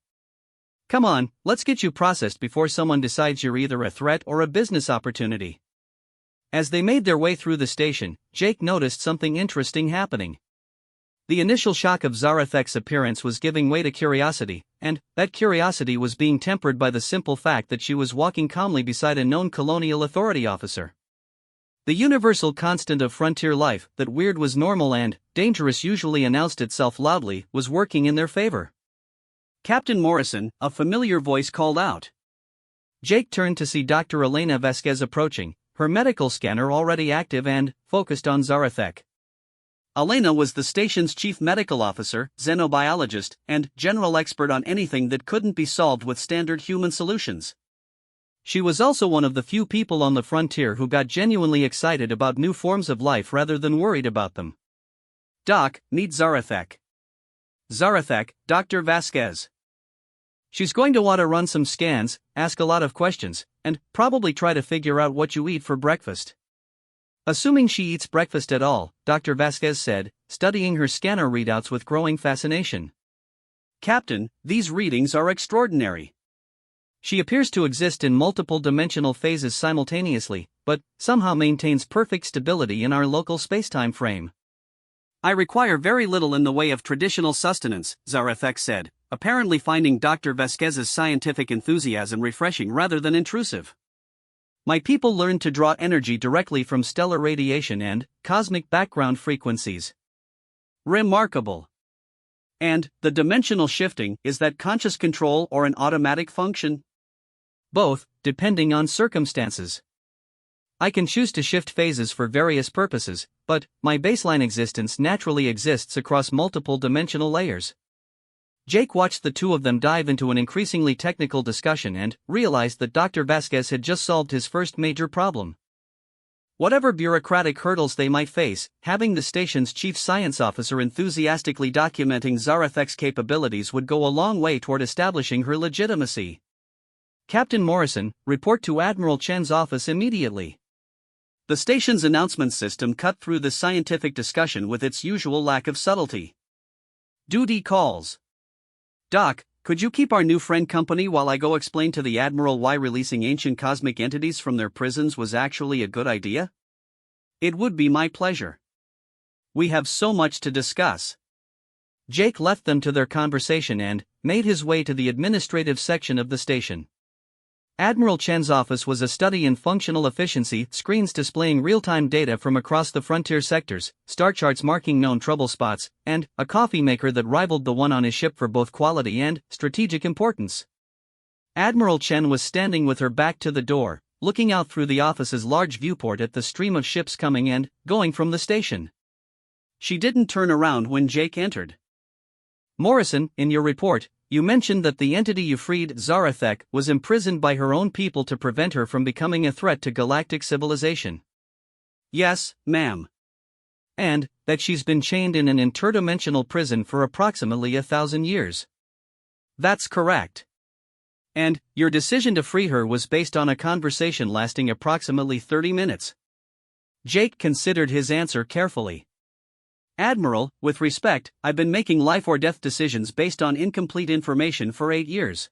Speaker 1: Come on, let's get you processed before someone decides you're either a threat or a business opportunity. As they made their way through the station, Jake noticed something interesting happening. The initial shock of Zarathek's appearance was giving way to curiosity, and that curiosity was being tempered by the simple fact that she was walking calmly beside a known colonial authority officer. The universal constant of frontier life, that weird was normal and dangerous usually announced itself loudly, was working in their favor. Captain Morrison, a familiar voice called out. Jake turned to see Dr. Elena Vasquez approaching, her medical scanner already active and focused on Zarathek. Elena was the station's chief medical officer, xenobiologist, and general expert on anything that couldn't be solved with standard human solutions. She was also one of the few people on the frontier who got genuinely excited about new forms of life rather than worried about them. Doc, meet Zarathek. Zarathek, Dr. Vasquez. She's going to want to run some scans, ask a lot of questions, and probably try to figure out what you eat for breakfast. Assuming she eats breakfast at all, Dr. Vasquez said, studying her scanner readouts with growing fascination. Captain, these readings are extraordinary. She appears to exist in multiple dimensional phases simultaneously, but somehow maintains perfect stability in our local spacetime frame. I require very little in the way of traditional sustenance, Zarathek said, apparently finding Dr. Vasquez's scientific enthusiasm refreshing rather than intrusive. My people learned to draw energy directly from stellar radiation and cosmic background frequencies. Remarkable. And the dimensional shifting, is that conscious control or an automatic function? Both, depending on circumstances. I can choose to shift phases for various purposes, but my baseline existence naturally exists across multiple dimensional layers. Jake watched the two of them dive into an increasingly technical discussion and realized that Dr. Vasquez had just solved his first major problem. Whatever bureaucratic hurdles they might face, having the station's chief science officer enthusiastically documenting Zarathek's capabilities would go a long way toward establishing her legitimacy. Captain Morrison, report to Admiral Chen's office immediately. The station's announcement system cut through the scientific discussion with its usual lack of subtlety. Duty calls. Doc, could you keep our new friend company while I go explain to the Admiral why releasing ancient cosmic entities from their prisons was actually a good idea? It would be my pleasure. We have so much to discuss. Jake left them to their conversation and made his way to the administrative section of the station. Admiral Chen's office was a study in functional efficiency, screens displaying real-time data from across the frontier sectors, star charts marking known trouble spots, and a coffee maker that rivaled the one on his ship for both quality and strategic importance. Admiral Chen was standing with her back to the door, looking out through the office's large viewport at the stream of ships coming and going from the station. She didn't turn around when Jake entered. Morrison, in your report, you mentioned that the entity you freed, Zarathek, was imprisoned by her own people to prevent her from becoming a threat to galactic civilization. Yes, ma'am. And that she's been chained in an interdimensional prison for approximately 1,000 years. That's correct. And your decision to free her was based on a conversation lasting approximately 30 minutes. Jake considered his answer carefully. Admiral, with respect, I've been making life-or-death decisions based on incomplete information for 8 years.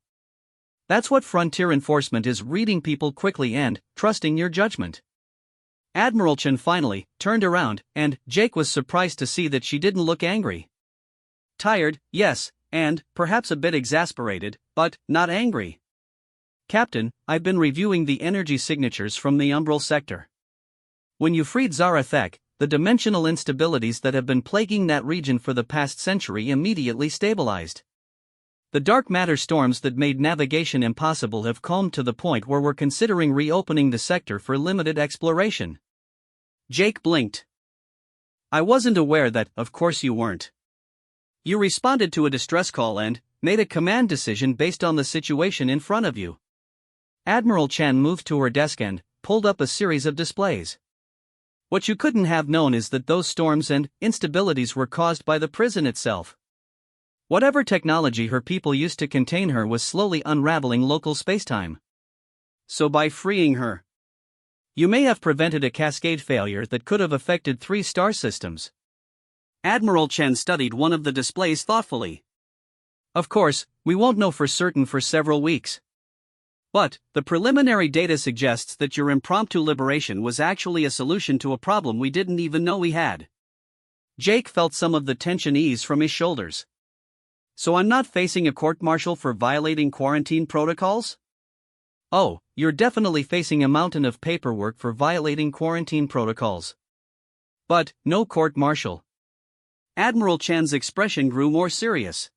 Speaker 1: That's what frontier enforcement is, reading people quickly and trusting your judgment. Admiral Chen finally turned around, and Jake was surprised to see that she didn't look angry. Tired, yes, and perhaps a bit exasperated, but not angry. Captain, I've been reviewing the energy signatures from the umbral sector. When you freed Zarathek, the dimensional instabilities that have been plaguing that region for the past century immediately stabilized. The dark matter storms that made navigation impossible have calmed to the point where we're considering reopening the sector for limited exploration. Jake blinked. I wasn't aware that, of course you weren't. You responded to a distress call and made a command decision based on the situation in front of you. Admiral Chen moved to her desk and pulled up a series of displays. What you couldn't have known is that those storms and instabilities were caused by the prison itself. Whatever technology her people used to contain her was slowly unraveling local spacetime. So by freeing her, you may have prevented a cascade failure that could have affected 3 star systems. Admiral Chen studied one of the displays thoughtfully. Of course, we won't know for certain for several weeks. But the preliminary data suggests that your impromptu liberation was actually a solution to a problem we didn't even know we had. Jake felt some of the tension ease from his shoulders. So I'm not facing a court-martial for violating quarantine protocols? Oh, you're definitely facing a mountain of paperwork for violating quarantine protocols. But no court-martial. Admiral Chen's expression grew more serious.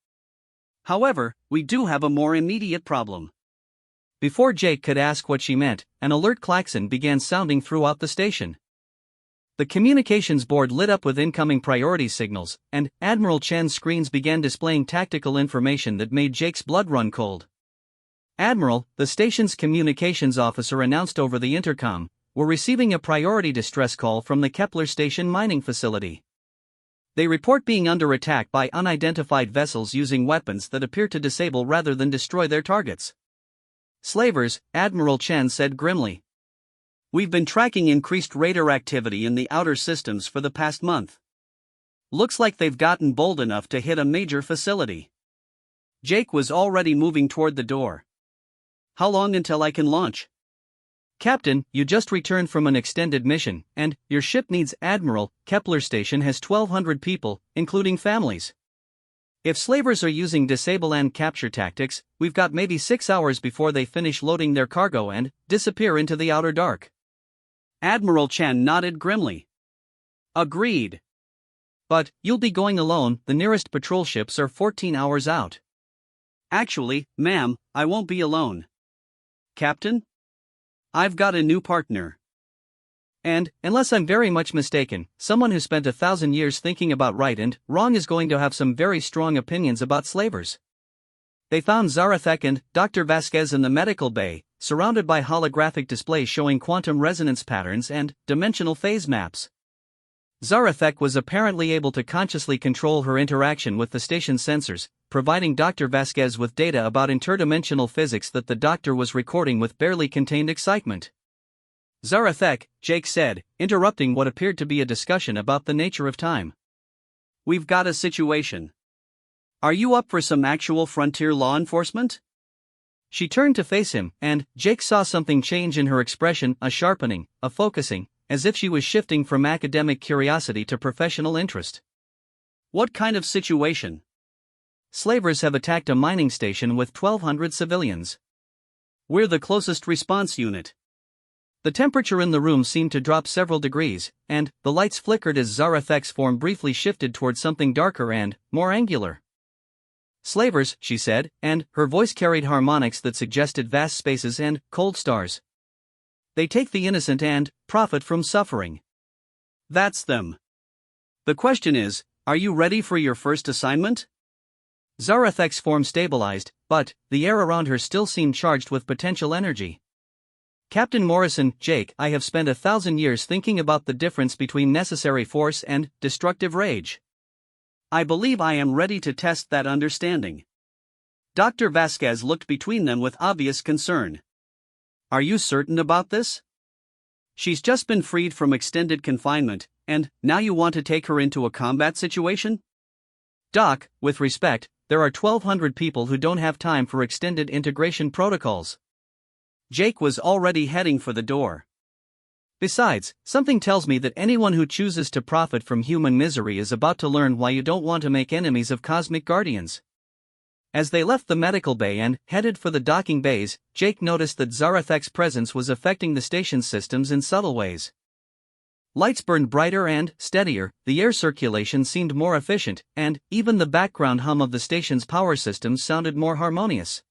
Speaker 1: However, we do have a more immediate problem. Before Jake could ask what she meant, an alert klaxon began sounding throughout the station. The communications board lit up with incoming priority signals, and Admiral Chen's screens began displaying tactical information that made Jake's blood run cold. Admiral, the station's communications officer announced over the intercom, we're receiving a priority distress call from the Kepler Station mining facility. They report being under attack by unidentified vessels using weapons that appear to disable rather than destroy their targets. Slavers, Admiral Chen said grimly. We've been tracking increased raider activity in the outer systems for the past month. Looks like they've gotten bold enough to hit a major facility. Jake was already moving toward the door. How long until I can launch? Captain, you just returned from an extended mission, and your ship needs Admiral. Kepler Station has 1,200 people, including families. If slavers are using disable and capture tactics, we've got maybe 6 hours before they finish loading their cargo and disappear into the outer dark. Admiral Chen nodded grimly. Agreed. But you'll be going alone, the nearest patrol ships are 14 hours out. Actually, ma'am, I won't be alone. Captain? I've got a new partner. And, unless I'm very much mistaken, someone who spent 1,000 years thinking about right and wrong is going to have some very strong opinions about slavers. They found Zarathek and Dr. Vasquez in the medical bay, surrounded by holographic displays showing quantum resonance patterns and dimensional phase maps. Zarathek was apparently able to consciously control her interaction with the station's sensors, providing Dr. Vasquez with data about interdimensional physics that the doctor was recording with barely contained excitement. Zarathek, Jake said, interrupting what appeared to be a discussion about the nature of time. We've got a situation. Are you up for some actual frontier law enforcement? She turned to face him, and Jake saw something change in her expression, a sharpening, a focusing, as if she was shifting from academic curiosity to professional interest. What kind of situation? Slavers have attacked a mining station with 1,200 civilians. We're the closest response unit. The temperature in the room seemed to drop several degrees, and the lights flickered as Zarathek's form briefly shifted toward something darker and more angular. Slavers, she said, and her voice carried harmonics that suggested vast spaces and cold stars. They take the innocent and profit from suffering. That's them. The question is, are you ready for your first assignment? Zarathek's form stabilized, but the air around her still seemed charged with potential energy. Captain Morrison, Jake, I have spent 1,000 years thinking about the difference between necessary force and destructive rage. I believe I am ready to test that understanding. Dr. Vasquez looked between them with obvious concern. Are you certain about this? She's just been freed from extended confinement, and now you want to take her into a combat situation? Doc, with respect, there are 1,200 people who don't have time for extended integration protocols. Jake was already heading for the door. Besides, something tells me that anyone who chooses to profit from human misery is about to learn why you don't want to make enemies of cosmic guardians. As they left the medical bay and headed for the docking bays, Jake noticed that Zarathek's presence was affecting the station's systems in subtle ways. Lights burned brighter and steadier, the air circulation seemed more efficient, and even the background hum of the station's power systems sounded more harmonious.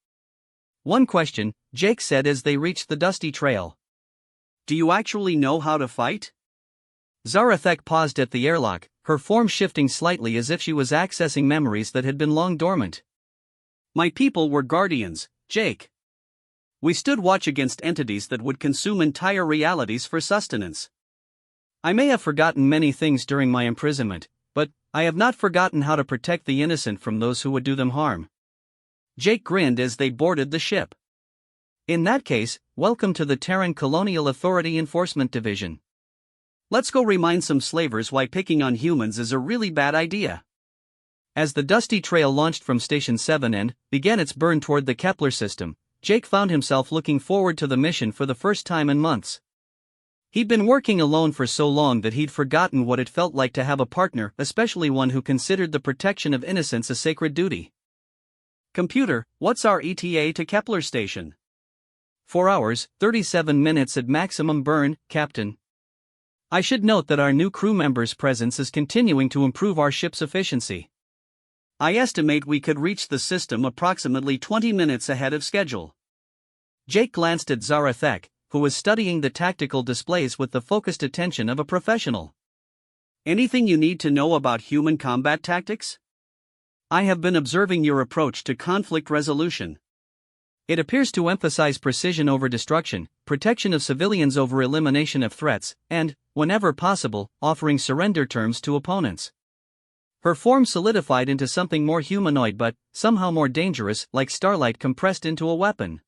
Speaker 1: One question, Jake said as they reached the dusty trail. Do you actually know how to fight? Zarathek paused at the airlock, her form shifting slightly as if she was accessing memories that had been long dormant. My people were guardians, Jake. We stood watch against entities that would consume entire realities for sustenance. I may have forgotten many things during my imprisonment, but I have not forgotten how to protect the innocent from those who would do them harm. Jake grinned as they boarded the ship. In that case, welcome to the Terran Colonial Authority Enforcement Division. Let's go remind some slavers why picking on humans is a really bad idea. As the dusty trail launched from Station 7 and began its burn toward the Kepler system, Jake found himself looking forward to the mission for the first time in months. He'd been working alone for so long that he'd forgotten what it felt like to have a partner, especially one who considered the protection of innocence a sacred duty. Computer, what's our ETA to Kepler Station? 4 hours, 37 minutes at maximum burn, Captain. I should note that our new crew member's presence is continuing to improve our ship's efficiency. I estimate we could reach the system approximately 20 minutes ahead of schedule. Jake glanced at Zarathek, who was studying the tactical displays with the focused attention of a professional. Anything you need to know about human combat tactics? I have been observing your approach to conflict resolution. It appears to emphasize precision over destruction, protection of civilians over elimination of threats, and, whenever possible, offering surrender terms to opponents. Her form solidified into something more humanoid but somehow more dangerous, like starlight compressed into a weapon.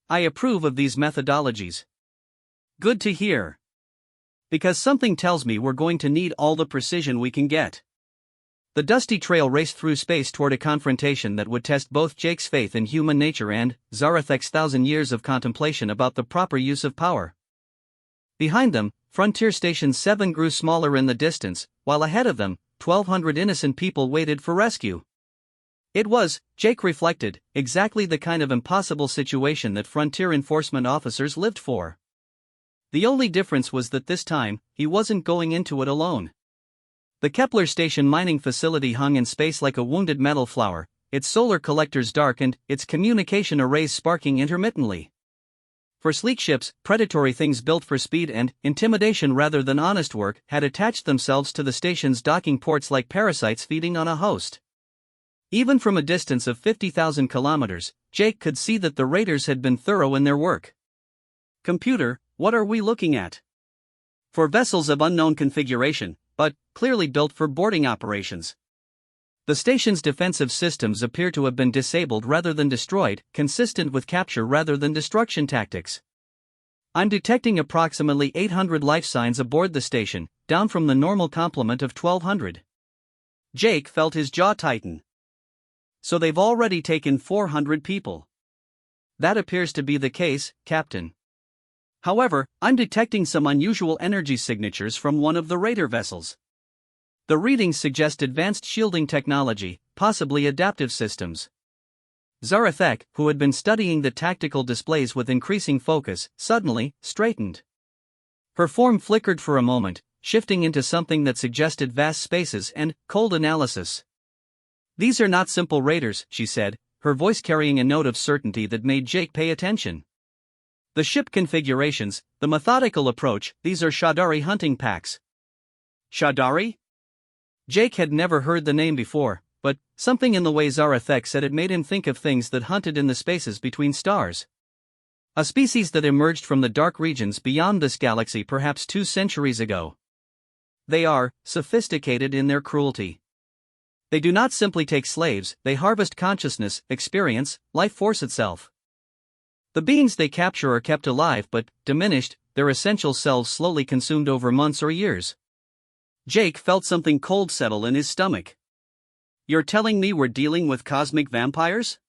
Speaker 1: I approve of these methodologies. Good to hear. Because something tells me we're going to need all the precision we can get. The dusty trail raced through space toward a confrontation that would test both Jake's faith in human nature and Zarathek's 1,000 years of contemplation about the proper use of power. Behind them, Frontier Station 7 grew smaller in the distance, while ahead of them, 1,200 innocent people waited for rescue. It was, Jake reflected, exactly the kind of impossible situation that frontier enforcement officers lived for. The only difference was that this time, he wasn't going into it alone. The Kepler Station mining facility hung in space like a wounded metal flower, its solar collectors darkened, its communication arrays sparking intermittently. For sleek ships, predatory things built for speed and intimidation rather than honest work had attached themselves to the station's docking ports like parasites feeding on a host. Even from a distance of 50,000 kilometers, Jake could see that the raiders had been thorough in their work. Computer, what are we looking at? For vessels of unknown configuration, but clearly built for boarding operations. The station's defensive systems appear to have been disabled rather than destroyed, consistent with capture rather than destruction tactics. I'm detecting approximately 800 life signs aboard the station, down from the normal complement of 1,200. Jake felt his jaw tighten. So they've already taken 400 people. That appears to be the case, Captain. However, I'm detecting some unusual energy signatures from one of the raider vessels. The readings suggest advanced shielding technology, possibly adaptive systems. Zarathek, who had been studying the tactical displays with increasing focus, suddenly straightened. Her form flickered for a moment, shifting into something that suggested vast spaces and cold analysis. These are not simple raiders, she said, her voice carrying a note of certainty that made Jake pay attention. The ship configurations, the methodical approach, these are Shadari hunting packs. Shadari? Jake had never heard the name before, but something in the way Zarathek said it made him think of things that hunted in the spaces between stars. A species that emerged from the dark regions beyond this galaxy perhaps 2 centuries ago. They are sophisticated in their cruelty. They do not simply take slaves, they harvest consciousness, experience, life force itself. The beings they capture are kept alive but diminished, their essential selves slowly consumed over months or years. Jake felt something cold settle in his stomach. You're telling me we're dealing with cosmic vampires?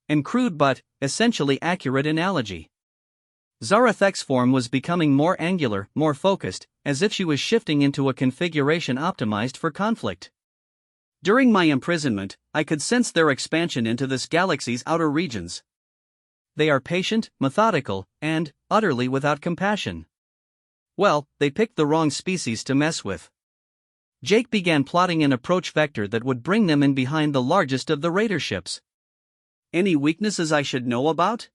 Speaker 1: An crude but essentially accurate analogy. Zarathek's form was becoming more angular, more focused, as if she was shifting into a configuration optimized for conflict. During my imprisonment, I could sense their expansion into this galaxy's outer regions. They are patient, methodical, and utterly without compassion. Well, they picked the wrong species to mess with. Jake began plotting an approach vector that would bring them in behind the largest of the raider ships. Any weaknesses I should know about?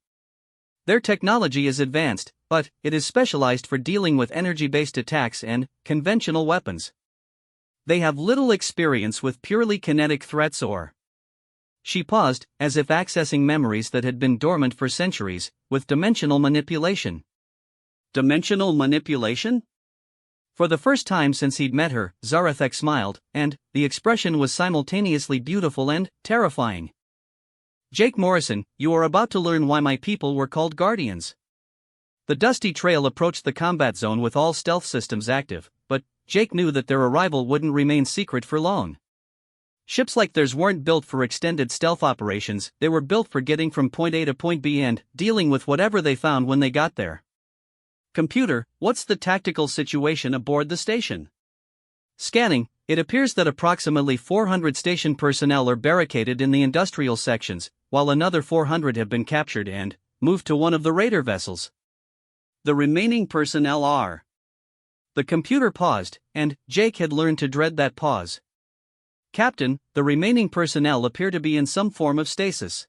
Speaker 1: Their technology is advanced, but it is specialized for dealing with energy-based attacks and conventional weapons. They have little experience with purely kinetic threats or... She paused, as if accessing memories that had been dormant for centuries, with dimensional manipulation. Dimensional manipulation? For the first time since he'd met her, Zarathek smiled, and the expression was simultaneously beautiful and terrifying. Jake Morrison, you are about to learn why my people were called Guardians. The dusty trail approached the combat zone with all stealth systems active, but Jake knew that their arrival wouldn't remain secret for long. Ships like theirs weren't built for extended stealth operations, they were built for getting from point A to point B and dealing with whatever they found when they got there. Computer, what's the tactical situation aboard the station? Scanning, it appears that approximately 400 station personnel are barricaded in the industrial sections, while another 400 have been captured and moved to one of the raider vessels. The remaining personnel are... The computer paused, and Jake had learned to dread that pause. Captain, the remaining personnel appear to be in some form of stasis.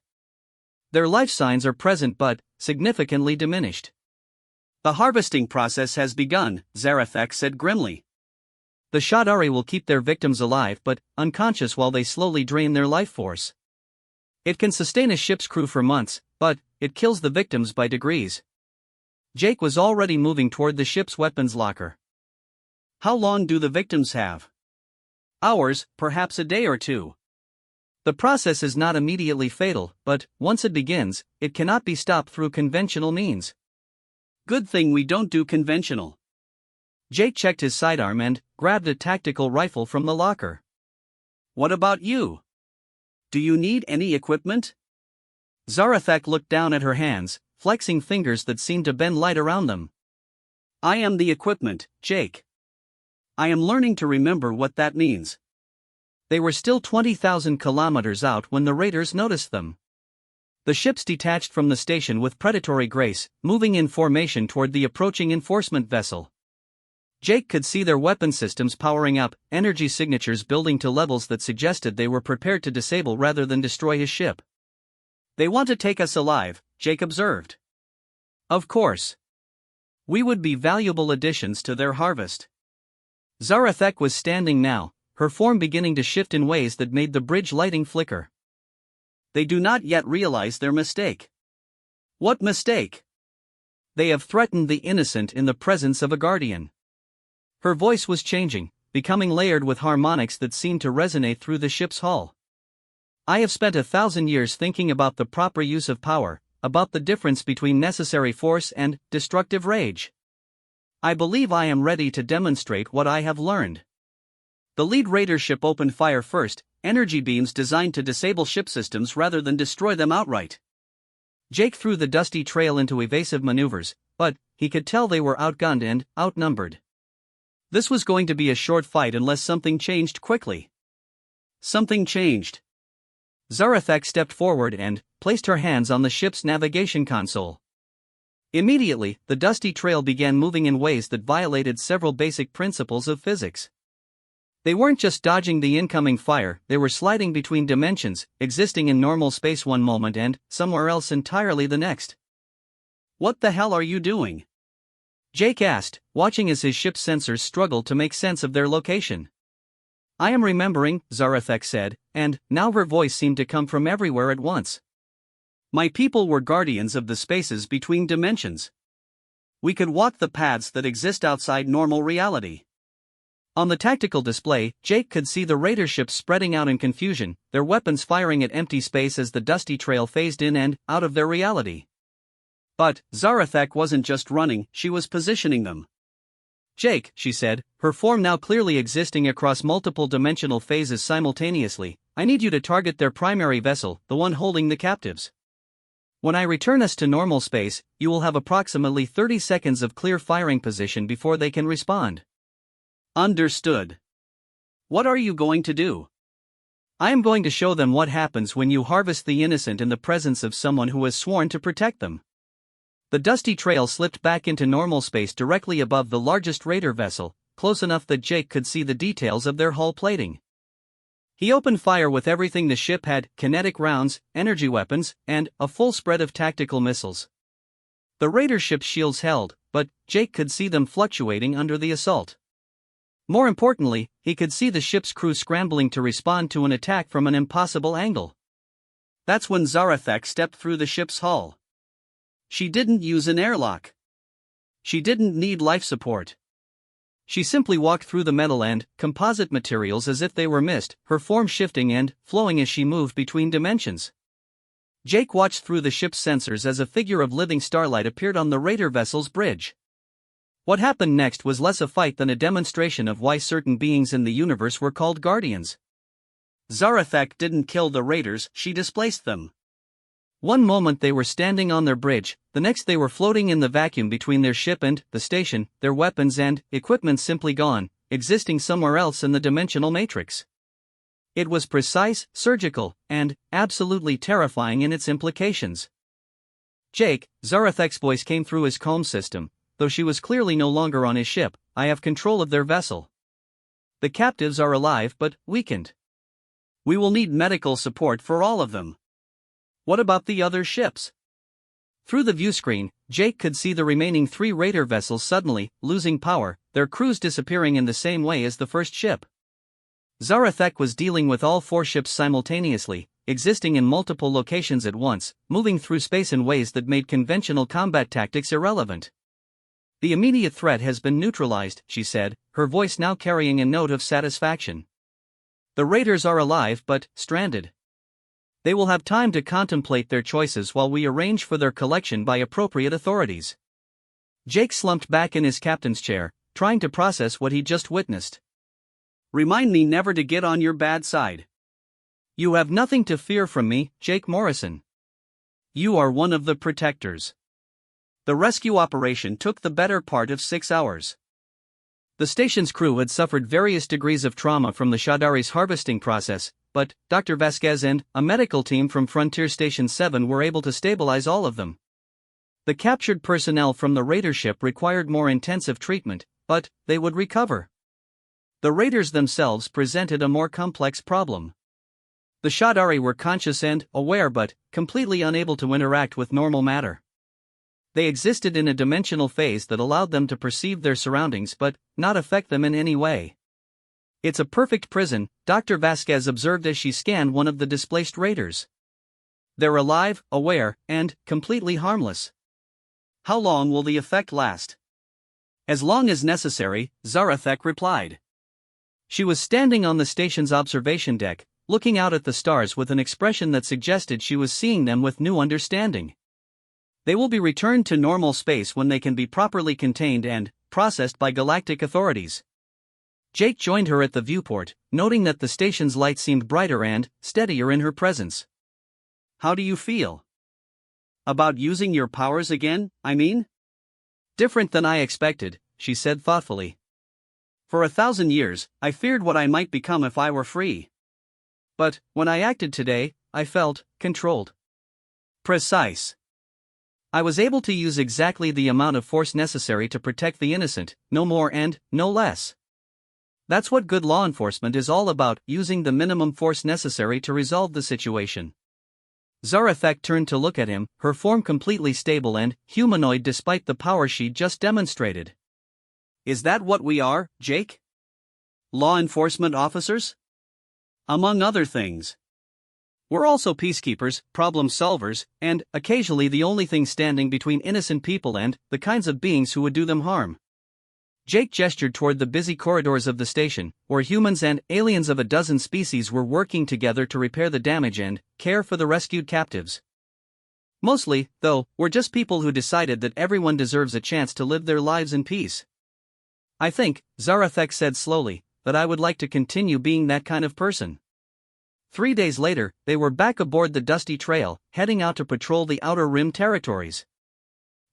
Speaker 1: Their life signs are present but significantly diminished. The harvesting process has begun, Zarathek said grimly. The Shadari will keep their victims alive but unconscious while they slowly drain their life force. It can sustain a ship's crew for months, but it kills the victims by degrees. Jake was already moving toward the ship's weapons locker. How long do the victims have? Hours, perhaps a day or two. The process is not immediately fatal, but, once it begins, it cannot be stopped through conventional means. Good thing we don't do conventional. Jake checked his sidearm and grabbed a tactical rifle from the locker. What about you? Do you need any equipment? Zarathak looked down at her hands, flexing fingers that seemed to bend light around them. I am the equipment, Jake. I am learning to remember what that means. They were still 20,000 kilometers out when the raiders noticed them. The ships detached from the station with predatory grace, moving in formation toward the approaching enforcement vessel. Jake could see their weapon systems powering up, energy signatures building to levels that suggested they were prepared to disable rather than destroy his ship. They want to take us alive, Jake observed. Of course. We would be valuable additions to their harvest. Zarathek was standing now, her form beginning to shift in ways that made the bridge lighting flicker. They do not yet realize their mistake. What mistake? They have threatened the innocent in the presence of a guardian. Her voice was changing, becoming layered with harmonics that seemed to resonate through the ship's hull. I have spent 1,000 years thinking about the proper use of power, about the difference between necessary force and destructive rage. I believe I am ready to demonstrate what I have learned. The lead raider ship opened fire first, energy beams designed to disable ship systems rather than destroy them outright. Jake threw the dusty trail into evasive maneuvers, but he could tell they were outgunned and outnumbered. This was going to be a short fight unless something changed quickly. Something changed. Zarathak stepped forward and placed her hands on the ship's navigation console. Immediately, the dusty trail began moving in ways that violated several basic principles of physics. They weren't just dodging the incoming fire, they were sliding between dimensions, existing in normal space one moment and somewhere else entirely the next. What the hell are you doing? Jake asked, watching as his ship's sensors struggled to make sense of their location. I am remembering, Zarathek said, and now her voice seemed to come from everywhere at once. My people were guardians of the spaces between dimensions. We could walk the paths that exist outside normal reality. On the tactical display, Jake could see the raider ships spreading out in confusion, their weapons firing at empty space as the dusty trail phased in and out of their reality. But Zarathak wasn't just running, she was positioning them. Jake, she said, her form now clearly existing across multiple dimensional phases simultaneously, I need you to target their primary vessel, the one holding the captives. When I return us to normal space, you will have approximately 30 seconds of clear firing position before they can respond. Understood. What are you going to do? I am going to show them what happens when you harvest the innocent in the presence of someone who has sworn to protect them. The dusty trail slipped back into normal space directly above the largest raider vessel, close enough that Jake could see the details of their hull plating. He opened fire with everything the ship had: kinetic rounds, energy weapons, and a full spread of tactical missiles. The raider ship's shields held, but Jake could see them fluctuating under the assault. More importantly, he could see the ship's crew scrambling to respond to an attack from an impossible angle. That's when Zarathek stepped through the ship's hull. She didn't use an airlock. She didn't need life support. She simply walked through the metal and composite materials as if they were mist, her form shifting and flowing as she moved between dimensions. Jake watched through the ship's sensors as a figure of living starlight appeared on the raider vessel's bridge. What happened next was less a fight than a demonstration of why certain beings in the universe were called guardians. Zarathek didn't kill the raiders, she displaced them. One moment they were standing on their bridge, the next they were floating in the vacuum between their ship and the station, their weapons and equipment simply gone, existing somewhere else in the dimensional matrix. It was precise, surgical, and absolutely terrifying in its implications. Jake, Zarathek's voice came through his comms system, though she was clearly no longer on his ship. I have control of their vessel. The captives are alive but weakened. We will need medical support for all of them. What about the other ships? Through the viewscreen, Jake could see the remaining 3 raider vessels suddenly losing power, their crews disappearing in the same way as the first ship. Zarathek was dealing with all 4 ships simultaneously, existing in multiple locations at once, moving through space in ways that made conventional combat tactics irrelevant. The immediate threat has been neutralized, she said, her voice now carrying a note of satisfaction. The raiders are alive but stranded. They will have time to contemplate their choices while we arrange for their collection by appropriate authorities. Jake slumped back in his captain's chair, trying to process what he just witnessed. Remind me never to get on your bad side. You have nothing to fear from me, Jake Morrison. You are one of the protectors. The rescue operation took the better part of 6 hours. The station's crew had suffered various degrees of trauma from the Shadari's harvesting process, but Dr. Vasquez and a medical team from Frontier Station 7 were able to stabilize all of them. The captured personnel from the raider ship required more intensive treatment, but they would recover. The raiders themselves presented a more complex problem. The Shadari were conscious and aware but completely unable to interact with normal matter. They existed in a dimensional phase that allowed them to perceive their surroundings but not affect them in any way. It's a perfect prison, Dr. Vasquez observed as she scanned one of the displaced raiders. They're alive, aware, and completely harmless. How long will the effect last? As long as necessary, Zarathek replied. She was standing on the station's observation deck, looking out at the stars with an expression that suggested she was seeing them with new understanding. They will be returned to normal space when they can be properly contained and processed by galactic authorities. Jake joined her at the viewport, noting that the station's light seemed brighter and steadier in her presence. How do you feel? About using your powers again, I mean? Different than I expected, she said thoughtfully. For 1,000 years, I feared what I might become if I were free. But when I acted today, I felt controlled. Precise. I was able to use exactly the amount of force necessary to protect the innocent, no more and no less. That's what good law enforcement is all about, using the minimum force necessary to resolve the situation. Zarathek turned to look at him, her form completely stable and humanoid despite the power she'd just demonstrated. Is that what we are, Jake? Law enforcement officers? Among other things. We're also peacekeepers, problem solvers, and, occasionally the only thing standing between innocent people and the kinds of beings who would do them harm. Jake gestured toward the busy corridors of the station, where humans and aliens of a dozen species were working together to repair the damage and care for the rescued captives. Mostly, though, we're just people who decided that everyone deserves a chance to live their lives in peace. I think, Zarathek said slowly, that I would like to continue being that kind of person. 3 days later, they were back aboard the dusty trail, heading out to patrol the Outer Rim territories.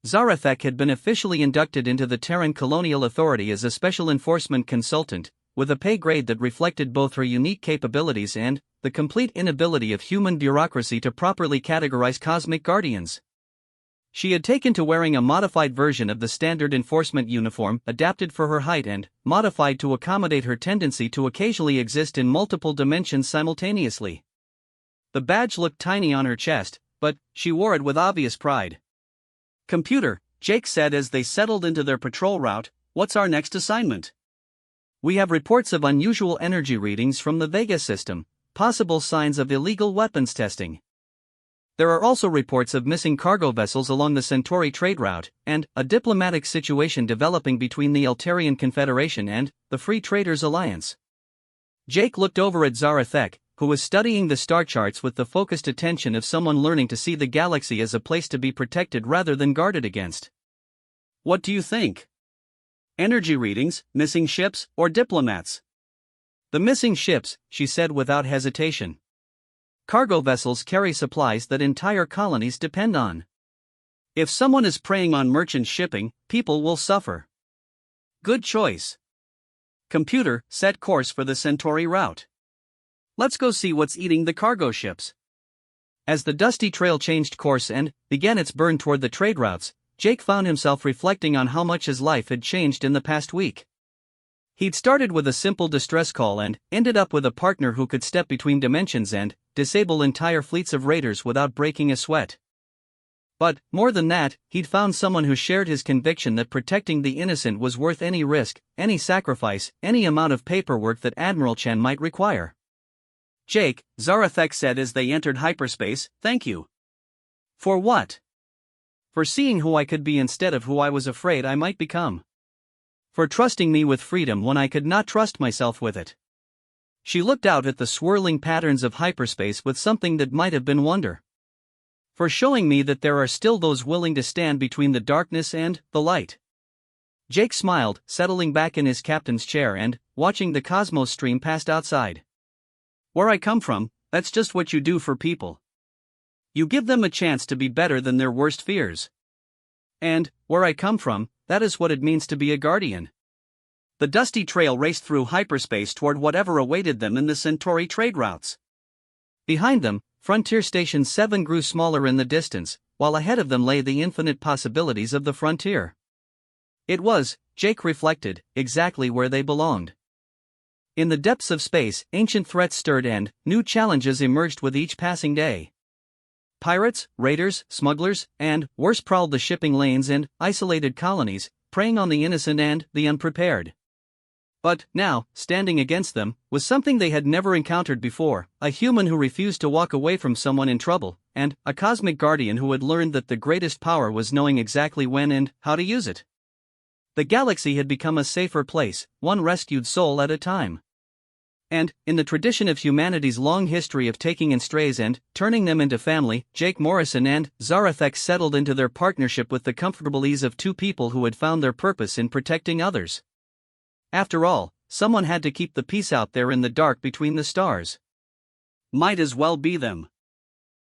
Speaker 1: Zarathek had been officially inducted into the Terran Colonial Authority as a special enforcement consultant, with a pay grade that reflected both her unique capabilities and the complete inability of human bureaucracy to properly categorize cosmic guardians. She had taken to wearing a modified version of the standard enforcement uniform, adapted for her height and modified to accommodate her tendency to occasionally exist in multiple dimensions simultaneously. The badge looked tiny on her chest, but she wore it with obvious pride. Computer, Jake said as they settled into their patrol route, what's our next assignment? We have reports of unusual energy readings from the Vega system, possible signs of illegal weapons testing. There are also reports of missing cargo vessels along the Centauri trade route, and a diplomatic situation developing between the Eltarian Confederation and the Free Traders Alliance. Jake looked over at Zarathek, who was studying the star charts with the focused attention of someone learning to see the galaxy as a place to be protected rather than guarded against. What do you think? Energy readings, missing ships, or diplomats? The missing ships, she said without hesitation. Cargo vessels carry supplies that entire colonies depend on. If someone is preying on merchant shipping, people will suffer. Good choice. Computer, set course for the Centauri route. Let's go see what's eating the cargo ships. As the dusty trail changed course and began its burn toward the trade routes, Jake found himself reflecting on how much his life had changed in the past week. He'd started with a simple distress call and ended up with a partner who could step between dimensions and disable entire fleets of raiders without breaking a sweat. But, more than that, he'd found someone who shared his conviction that protecting the innocent was worth any risk, any sacrifice, any amount of paperwork that Admiral Chen might require. Jake, Zarathek said as they entered hyperspace, thank you. For what? For seeing who I could be instead of who I was afraid I might become. For trusting me with freedom when I could not trust myself with it. She looked out at the swirling patterns of hyperspace with something that might have been wonder. For showing me that there are still those willing to stand between the darkness and the light. Jake smiled, settling back in his captain's chair and watching the cosmos stream past outside. Where I come from, that's just what you do for people. You give them a chance to be better than their worst fears. And, where I come from, that is what it means to be a guardian. The dusty trail raced through hyperspace toward whatever awaited them in the Centauri trade routes. Behind them, Frontier Station 7 grew smaller in the distance, while ahead of them lay the infinite possibilities of the frontier. It was, Jake reflected, exactly where they belonged. In the depths of space, ancient threats stirred and new challenges emerged with each passing day. Pirates, raiders, smugglers, and worse prowled the shipping lanes and isolated colonies, preying on the innocent and the unprepared. But, now, standing against them, was something they had never encountered before, a human who refused to walk away from someone in trouble, and a cosmic guardian who had learned that the greatest power was knowing exactly when and how to use it. The galaxy had become a safer place, one rescued soul at a time. And, in the tradition of humanity's long history of taking in strays and turning them into family, Jake Morrison and Zarathek settled into their partnership with the comfortable ease of two people who had found their purpose in protecting others. After all, someone had to keep the peace out there in the dark between the stars. Might as well be them.